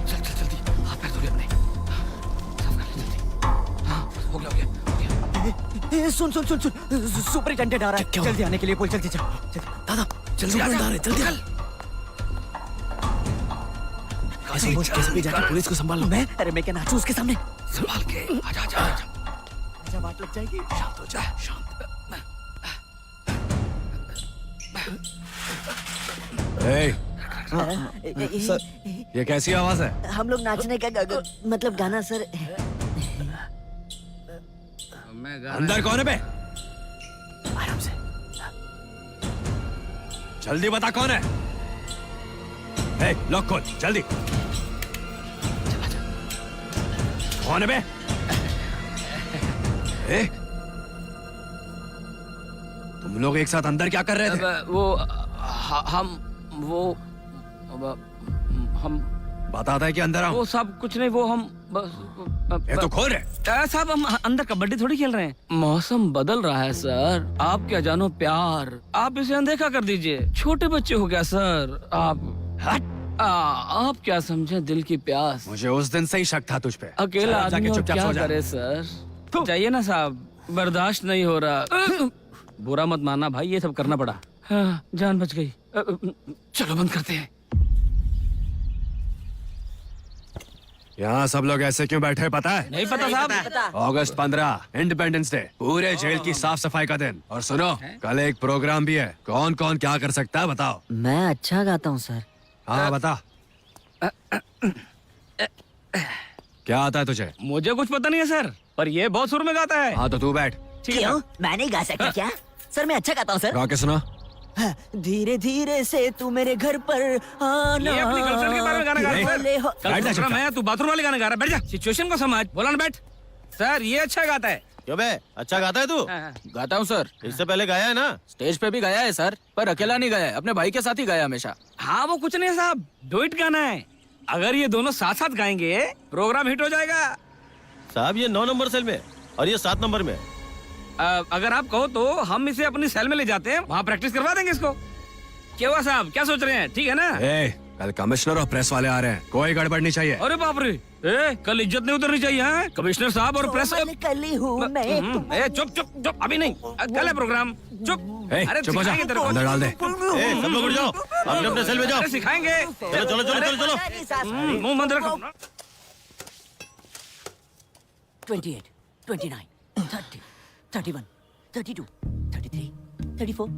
चल चल जल्दी, हाथ पैर धो ले अपने। साफ कर ले जल्दी। हाँ हो गया। सुन सुन सुन सुन, सुपरिटेंडेंट आ रहा है, जल्दी आने के लिए बोल। जल्दी चल दादा, जल्दी आ रहे, जल्दी आ। कैसे भी जाके पुलिस को संभाल लो। मैं क्या नाचूं उसके सामने? संभाल के आजा आजा आजा। अच्छा बात लग जाएगी। शांत हो जा, शांत। सर, ये कैसी आवाज है? हम लोग नाचने का मतलब गाना सर। अंदर कौन है बे? आराम से। जल्दी बता कौन है? लॉक खोल जल्दी। कौन है बे? तुम लोग एक साथ अंदर क्या कर रहे थे? हम बताता है कि अंदर आओ। वो सब कुछ नहीं, वो हम ये तो खोल रहे। साहब हम अंदर कबड्डी थोड़ी खेल रहे हैं। मौसम बदल रहा है सर, आप क्या जानो प्यार, आप इसे अनदेखा कर दीजिए। छोटे बच्चे हो गया सर आप। आप क्या समझे दिल की प्यास। मुझे उस दिन से ही शक था तुझ पे। अकेला आदमी और क्या करे सर। जाइए ना साहब, बर्दाश्त नहीं हो रहा। बुरा मत मानना भाई, ये सब करना पड़ा। हाँ, जान बच गई। चलो बंद करते हैं। यहाँ सब लोग ऐसे क्यों बैठे हैं पता है? नहीं पता साहब। अगस्त 15 इंडिपेंडेंस डे, पूरे जेल की साफ सफाई का दिन। और सुनो, कल एक प्रोग्राम भी है। कौन कौन क्या कर सकता है बताओ? मैं अच्छा गाता हूँ सर। हाँ बता। क्या आता है तुझे? मुझे कुछ पता नहीं है सर, पर ये बहुत सुर में गाता है। हाँ तो तू बैठ। ठीक है। क्यों? मैं नहीं गा सकता क्या? सर मैं अच्छा गाता हूँ सर। गा के सुना। धीरे धीरे से तू मेरे घर पर आना। ये अपनी गर्लफ्रेंड के बारे में गाना गा रहा है सर। कल बैठ जा प्रोग्राम चुपचाप। है, तू बाथरूम वाले गाना गा रहा है। बैठ जा, सिचुएशन को समझ। बोला ना बैठ। सर ये अच्छा गाता है। क्यों बे, अच्छा गाता है तू? गाता हूँ सर, इससे पहले गाया है ना? स्टेज पे भी गाया है सर, पर अकेला नहीं गाया है, अपने भाई के साथ ही गाया हमेशा। हाँ वो कुछ नहीं साहब, डुएट गाना है। अगर ये दोनों साथ साथ गाएंगे प्रोग्राम हिट हो जाएगा। साहब ये 9 नंबर सेल में और ये 7 नंबर में। अगर आप कहो तो हम इसे अपनी सेल में ले जाते हैं, वहाँ प्रैक्टिस करवा देंगे इसको। क्या हुआ साहब, क्या सोच रहे हैं? ठीक है ना? कल कमिश्नर और प्रेस वाले आ रहे हैं, कोई गड़बड़ नहीं चाहिए। अरे बाप रे, कल इज्जत नहीं उतरनी चाहिए। हाँ? कमिश्नर साहब और प्रेस। कल ही हूँ मैं। चुप चुप चुप, अभी नहीं, कल है प्रोग्राम। चुप। अरे चुप हो जा, सिखाएंगे तेरे को। अंदर डाल दे। सब लोग उठ जाओ, अपने अपने सेल में जाओ। अरे सिखाएंगे। चलो चलो चलो चलो चलो। मुंह बंद रखो। 28, 29, 30, 31, 32, 33, 34,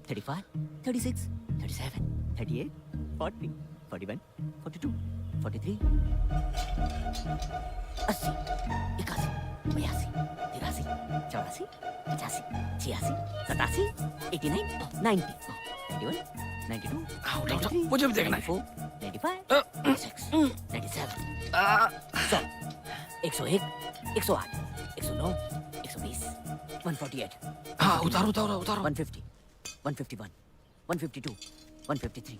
35, 36, 37, 38, 40, 41, 42, 43, 80, 81, 82, 83, 84, 85, 86, 87, 89, 90, 91, 92, उठा, उठा, मुझे भी देखना है। 94, 95, 96, 97, 100, 101, 108, 109, 120, 148. हाँ उतारो उतारो उतारो। 150, 151, 152, 153,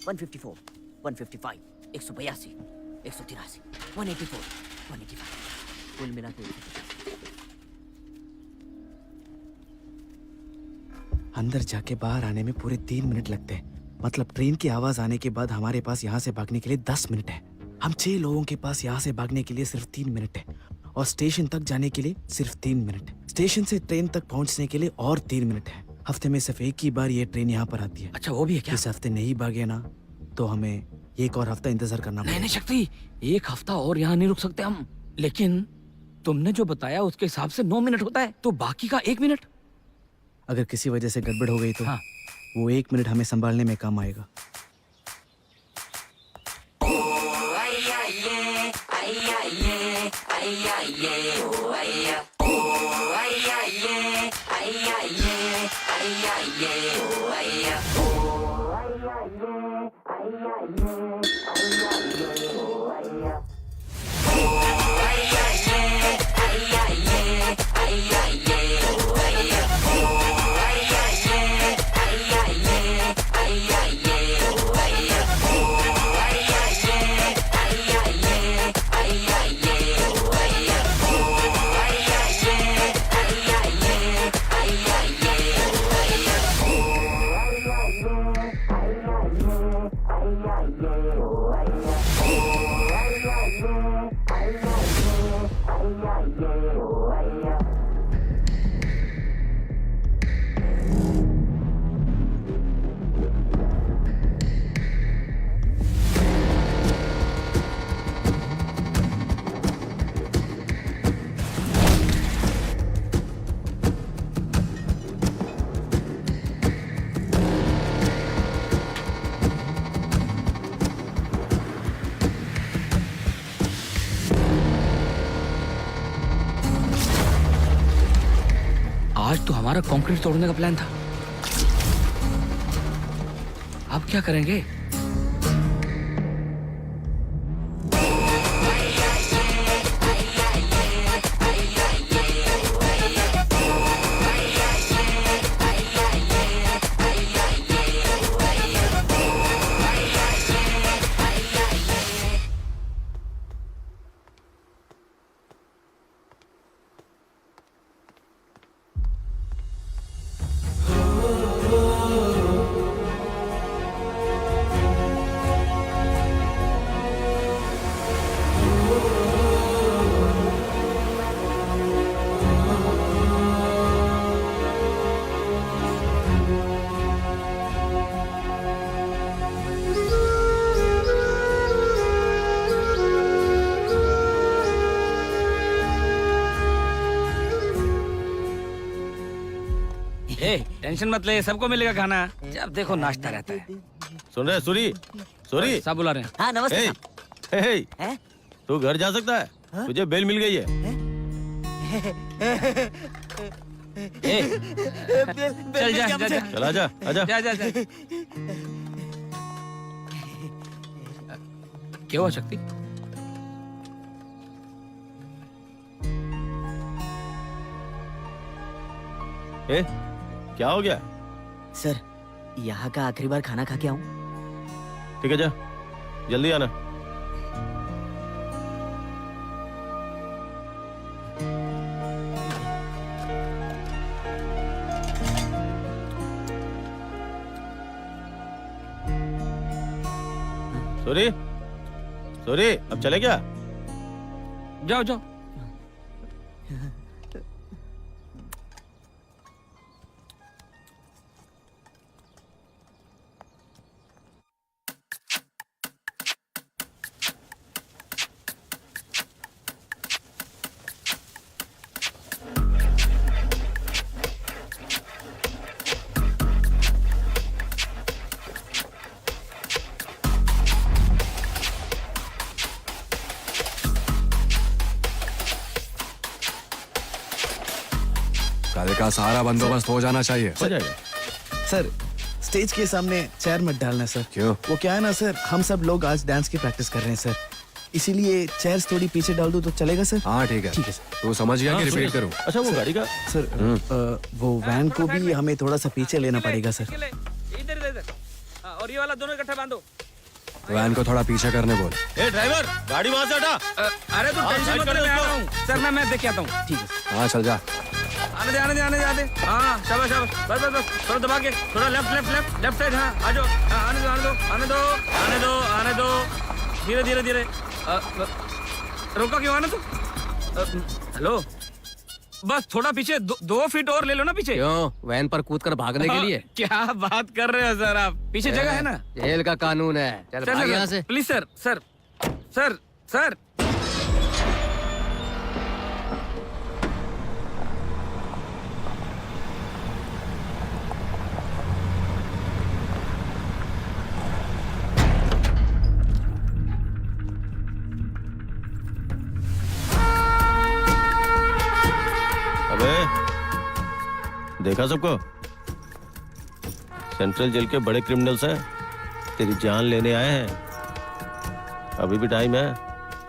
154, 155, 182, 183, 184, 185, कुल मिला के 150। अंदर जाके बाहर आने में पूरे 3 मिनट लगते हैं। मतलब ट्रेन की आवाज आने के बाद हमारे पास यहाँ से भागने के लिए 10 मिनट है। हम 6 लोगों के पास यहाँ से भागने के लिए सिर्फ 3 मिनट है, और स्टेशन तक जाने के लिए सिर्फ 3 मिनट। स्टेशन से ट्रेन तक पहुँचने के लिए और 3 मिनट है। हफ्ते में सिर्फ एक ही बार ये ट्रेन यहाँ पर आती है। अच्छा वो भी है क्या? इस हफ्ते नहीं भागे ना तो हमें एक और हफ्ता इंतजार करना नहीं पड़ेगा। नहीं शक्ति, एक हफ्ता और यहाँ नहीं रुक सकते हम। लेकिन तुमने जो बताया उसके हिसाब से 9 मिनट होता है, तो बाकी का 1 मिनट। अगर किसी वजह से गड़बड़ हो गई तो हाँ। वो 1 मिनट हमें संभालने में काम आएगा। आज तो हमारा कंक्रीट तोड़ने का प्लान था। अब क्या करेंगे? टेंशन मत ले, सबको मिलेगा खाना। जब देखो नाश्ता रहता है। सुन रहे सूरी? सूरी सब बुला रहे हैं। हाँ नमस्ते हे, साहब। हे, हैं? तू घर जा सकता है? तुझे बेल मिल गई है। चल जा, जा, जा। चला जा, आजा। जा, जा, जा। क्या हुआ शक्ति? ए, क्या हो गया? सर यहाँ का आखिरी बार खाना खा के आऊँ? ठीक है, जा जल्दी आना। सूरी, सूरी, अब चले क्या? जाओ जाओ। कल का सारा बंदोबस्त हो जाना चाहिए। हो जाएगा। सर स्टेज के सामने चेयर मत डालना सर। क्यों? वो क्या है ना सर, हम सब लोग आज डांस की प्रैक्टिस कर रहे हैं सर, इसीलिए चेयर्स थोड़ी पीछे डाल दो तो चलेगा सर? हाँ ठीक है। ठीक है सर। तू समझ गया कि रिपीट करूं? अच्छा, वो गाड़ी का सर वो वैन को भी हमें थोड़ा सा पीछे लेना पड़ेगा सर। इधर इधर। हाँ, और ये वाला दोनों इकट्ठा बांधो। वैन को थोड़ा पीछे करने बोल। ए ड्राइवर, गाड़ी वहां से हटा। अरे तू टेंशन मत ले, मैं आ रहा हूँ। सर मैं देख के आता हूँ। ठीक है सर। हाँ चल जा। आने दे आने दे आने दे आने दे। हाँ शाबाश शाबाश, बस बस बस, थोड़ा दबा के, थोड़ा left left left left side. हाँ आ जाओ। हाँ, आने दो आने दो आने दो आने दो आने दो, धीरे धीरे धीरे। रोका क्यों? आने दो। हेलो, बस थोड़ा पीछे, 2 फीट और ले लो ना पीछे। क्यों? वैन पर कूद कर भागने के लिए? क्या बात कर रहे हो सर आप? पीछे जगह है ना? जेल का कानून है। चल सर, भाग सर, यहाँ से। Please sir sir sir sir. अबे देखा सबको? सेंट्रल जेल के बड़े क्रिमिनल्स हैं, तेरी जान लेने आए हैं। अभी भी टाइम है,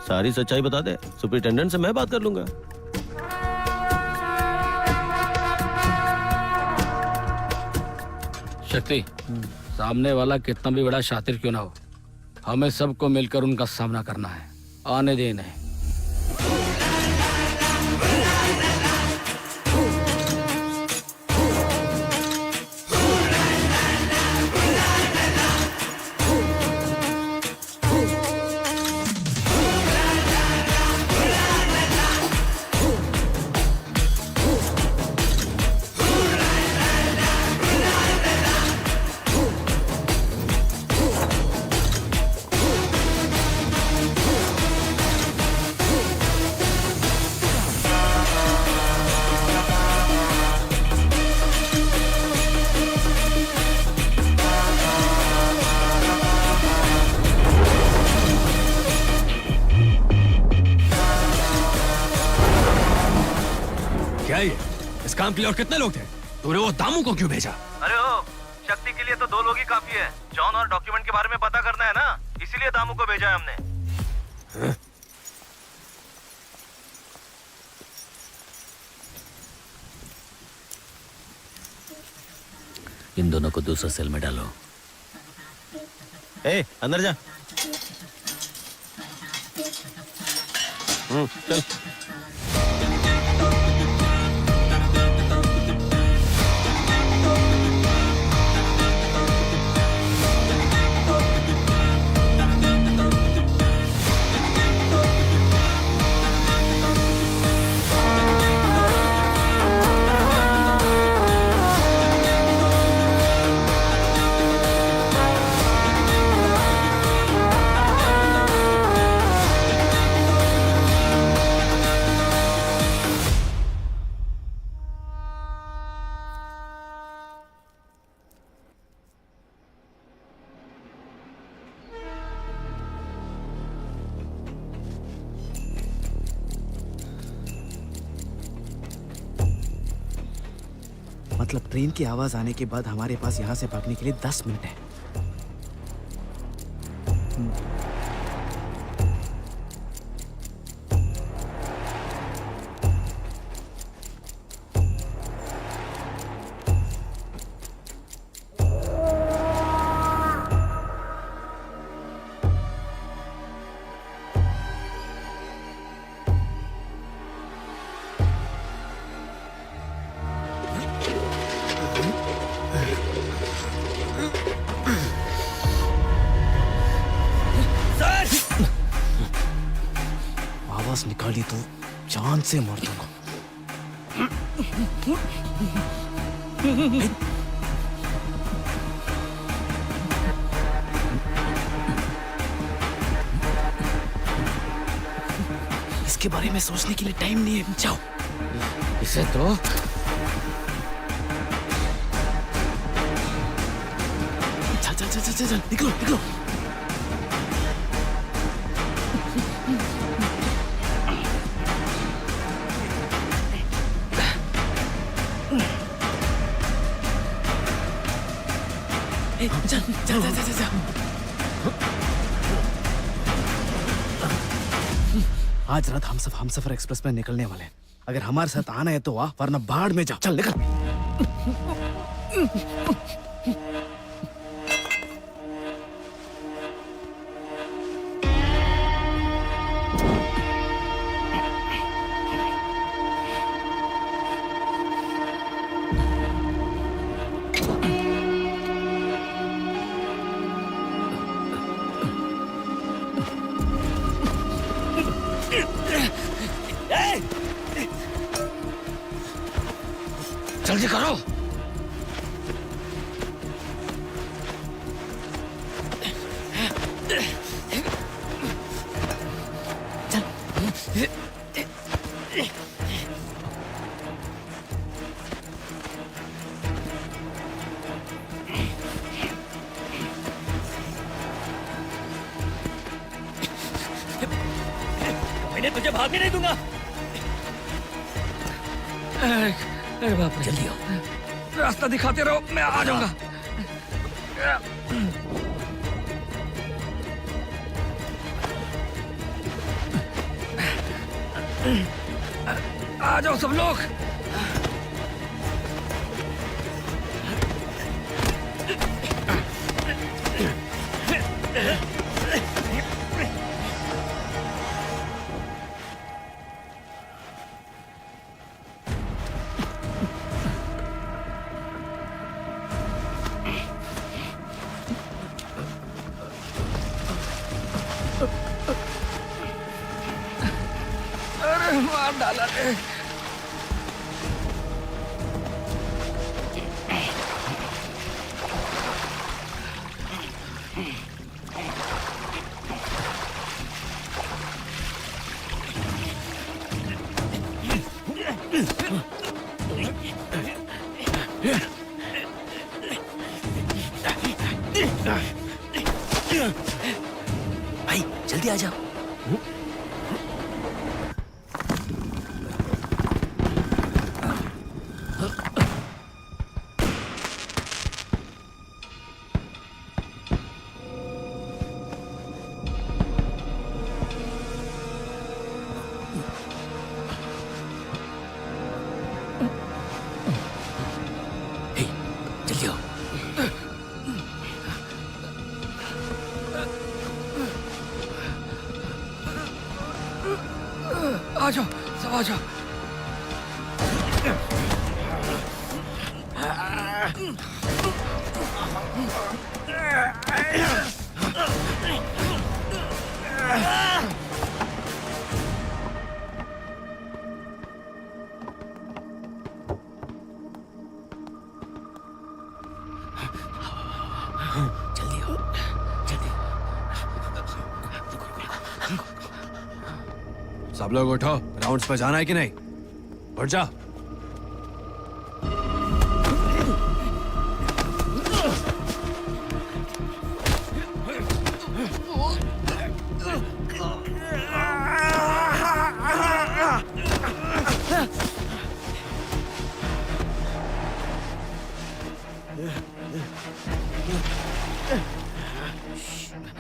सारी सच्चाई बता दे। सुपरिटेंडेंट से मैं बात कर लूंगा। शक्ति, सामने वाला कितना भी बड़ा शातिर क्यों ना हो, हमें सबको मिलकर उनका सामना करना है। आने दे इन्हें। क्या ये? इस काम के लिए और कितने लोग थे? तूने वो दामू को क्यों भेजा? अरे ओ, शक्ति के लिए तो 2 लोग ही काफी है। जॉन और डॉक्यूमेंट के बारे में पता करना है ना, इसीलिए दामू को भेजा है हमने। इन दोनों को दूसरे सेल में डालो। ए, अंदर जा। चल। मतलब ट्रेन की आवाज आने के बाद हमारे पास यहाँ से भागने के लिए 10 मिनट है। आवाज निकाली तो जान से मार दूंगा। इसके बारे में सोचने के लिए टाइम नहीं है। जाओ। इसे तो चल चल चल चल चल, निकलो निकलो। चल चल चल चल चल। आज रात हम सब हमसफर एक्सप्रेस में निकलने वाले हैं। अगर हमारे साथ आना है तो आ, वरना बाढ़ में जा। चल निकल। जल्दी करो। मैं तुझे भागने नहीं दूंगा। अरे बाप रे, जल्दी आओ। रास्ता दिखाते रहो, मैं आ जाऊंगा। आ जाओ सब लोग। अरे मार डाला रे। भाई जल्दी आ जाओ। जल्दी आओ। आ जाओ सब आ जाओ। जल्दी आओ, जल्दी। सब लोग उठो, राउंड्स पे जाना है कि नहीं? उठ जा।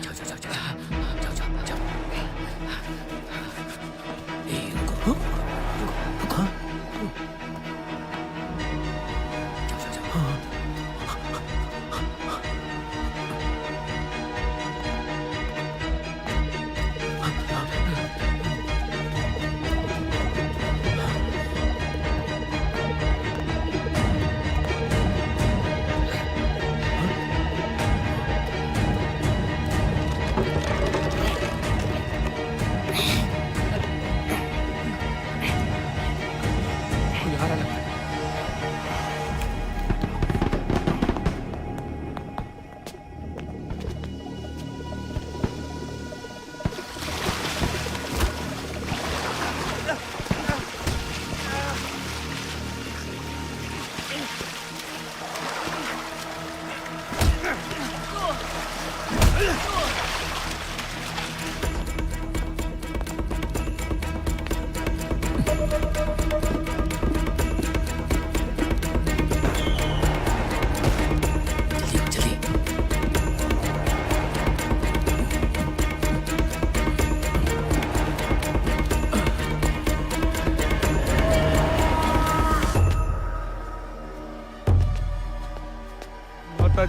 जाओ जाओ जाओ जाओ जाओ जाओ। रुको।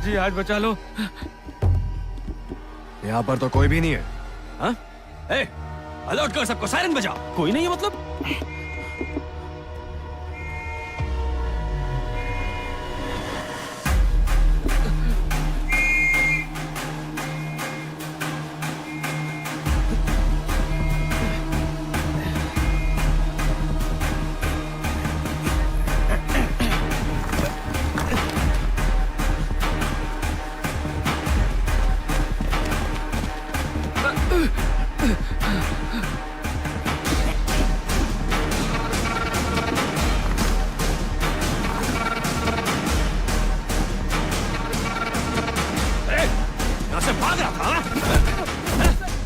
जी आज बचा लो। यहाँ पर तो कोई भी नहीं है। हाँ? ए, अलर्ट कर सबको, सायरन बजा। कोई नहीं है मतलब?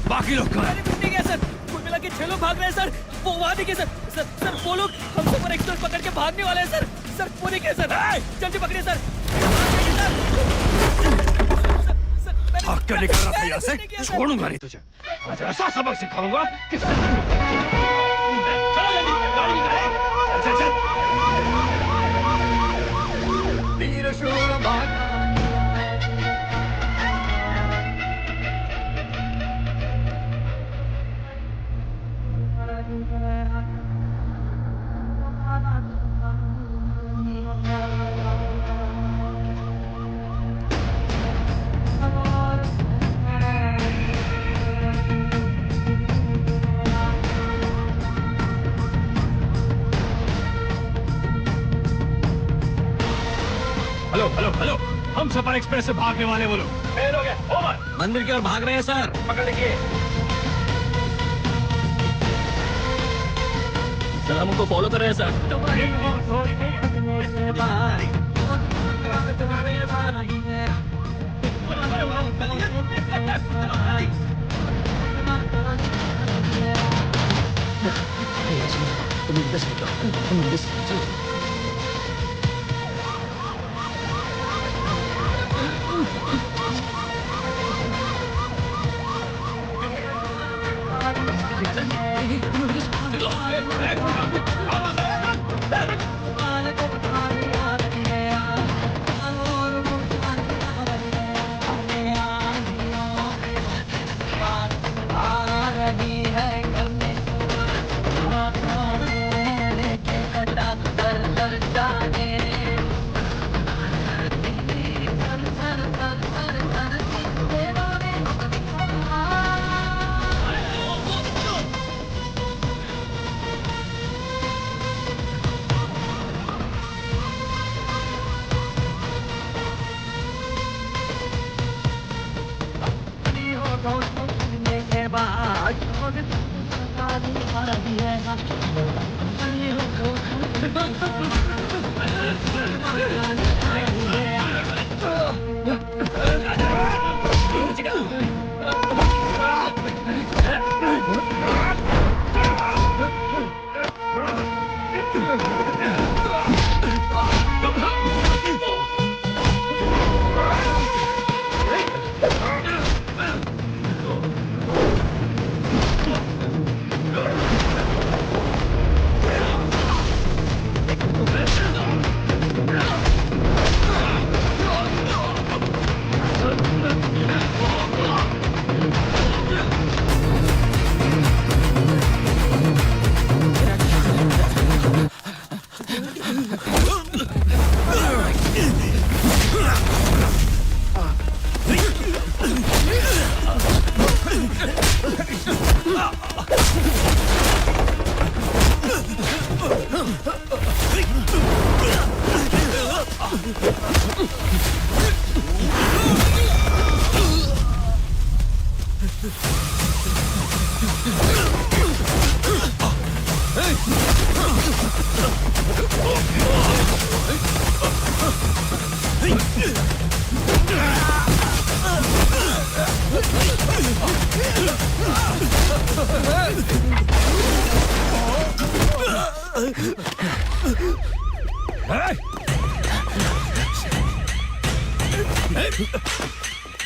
बाकी लोग कहाँ हैं? ठीक है सर, कुल मिला के 6 लोग भाग रहे हैं सर। वो वहाँ देखिए सर, सर वो लोग हमसे पर एक्सप्रेस पकड़ के भागने वाले हैं सर। सर पूरी के सर जल्दी पकड़िए सर भाग क्यों निकल रहा था यहाँ से? छोड़ूंगा नहीं तुझे। आज ऐसा सबक सिखाऊंगा कि चलो जल्दी, गाड़ी निकाले। चल, चल, चल। वीर शूर भाग। हेलो हेलो हेलो, हम सफर एक्सप्रेस से भागने वाले बोलो। फेल हो गए, ओवर। मंदिर की ओर भाग रहे हैं सर। पकड़ लीजिए। सर हम उनको फॉलो कर रहे हैं सर।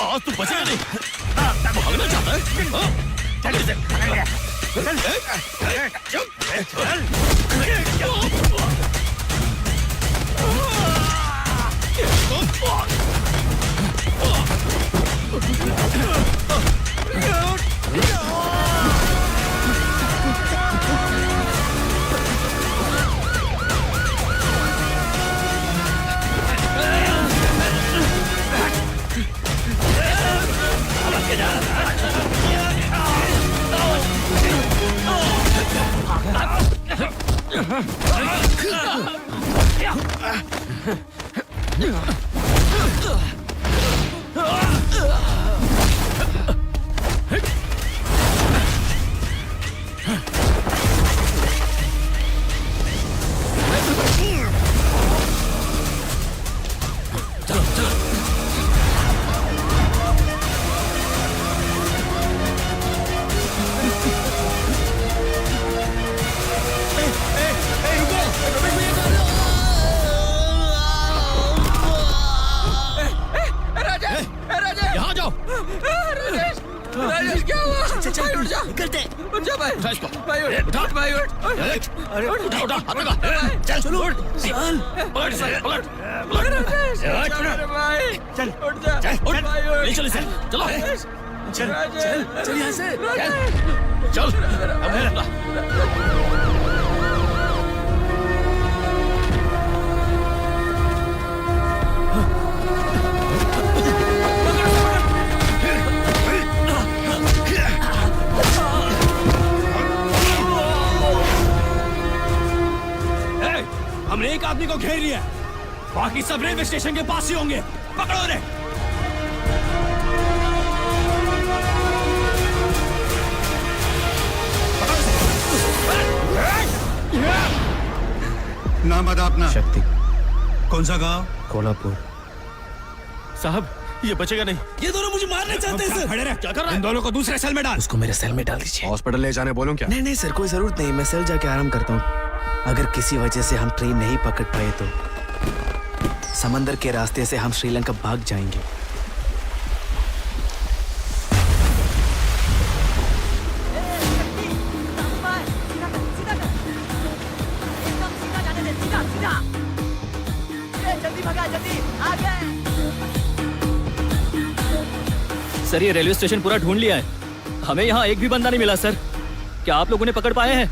आज तू बचेगा नहीं। भागना चाहता है? उठा इसको। भाई उठा भाई अरे उठा उठा हाथ लगा। चल चलो पलट पलट अरे भाई चल उठ जा चल उठ भाई उठ। ले चल इसे चलो चल चल यहाँ से चल अब हमने एक आदमी को घेर लिया, बाकी सब रेलवे स्टेशन के पास ही होंगे। पकड़ो रे। नाम बता अपना। शक्ति। कौन सा गांव? कोल्हापुर। साहब ये बचेगा नहीं। ये दोनों मुझे मारने चाहते हैं सर। खड़े रह, क्या कर रहा है? इन दोनों को दूसरे सेल में डाल। उसको मेरे सेल में डाल दीजिए। हॉस्पिटल ले जाने बोलूं क्या? नहीं नहीं सर, कोई जरूरत नहीं, मैं सेल जाके आराम करता हूँ। अगर किसी वजह से हम ट्रेन नहीं पकड़ पाए तो समंदर के रास्ते से हम श्रीलंका भाग जाएंगे। सर ये रेलवे स्टेशन पूरा ढूंढ लिया है, हमें यहाँ एक भी बंदा नहीं मिला सर। क्या आप लोगों ने पकड़ पाए हैं?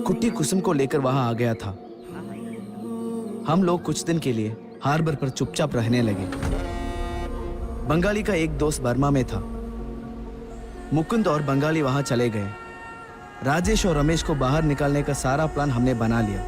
कुट्टी कुसुम को लेकर वहां आ गया था। हम लोग कुछ दिन के लिए हार्बर पर चुपचाप रहने लगे। बंगाली का एक दोस्त बर्मा में था। मुकुंद और बंगाली वहां चले गए। राजेश और रमेश को बाहर निकालने का सारा प्लान हमने बना लिया।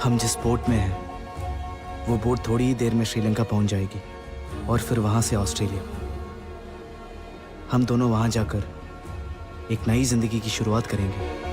हम जिस बोट में हैं, वो बोट थोड़ी ही देर में श्रीलंका पहुंच जाएगी और फिर वहां से ऑस्ट्रेलिया। हम दोनों वहां जाकर एक नई जिंदगी की शुरुआत करेंगे।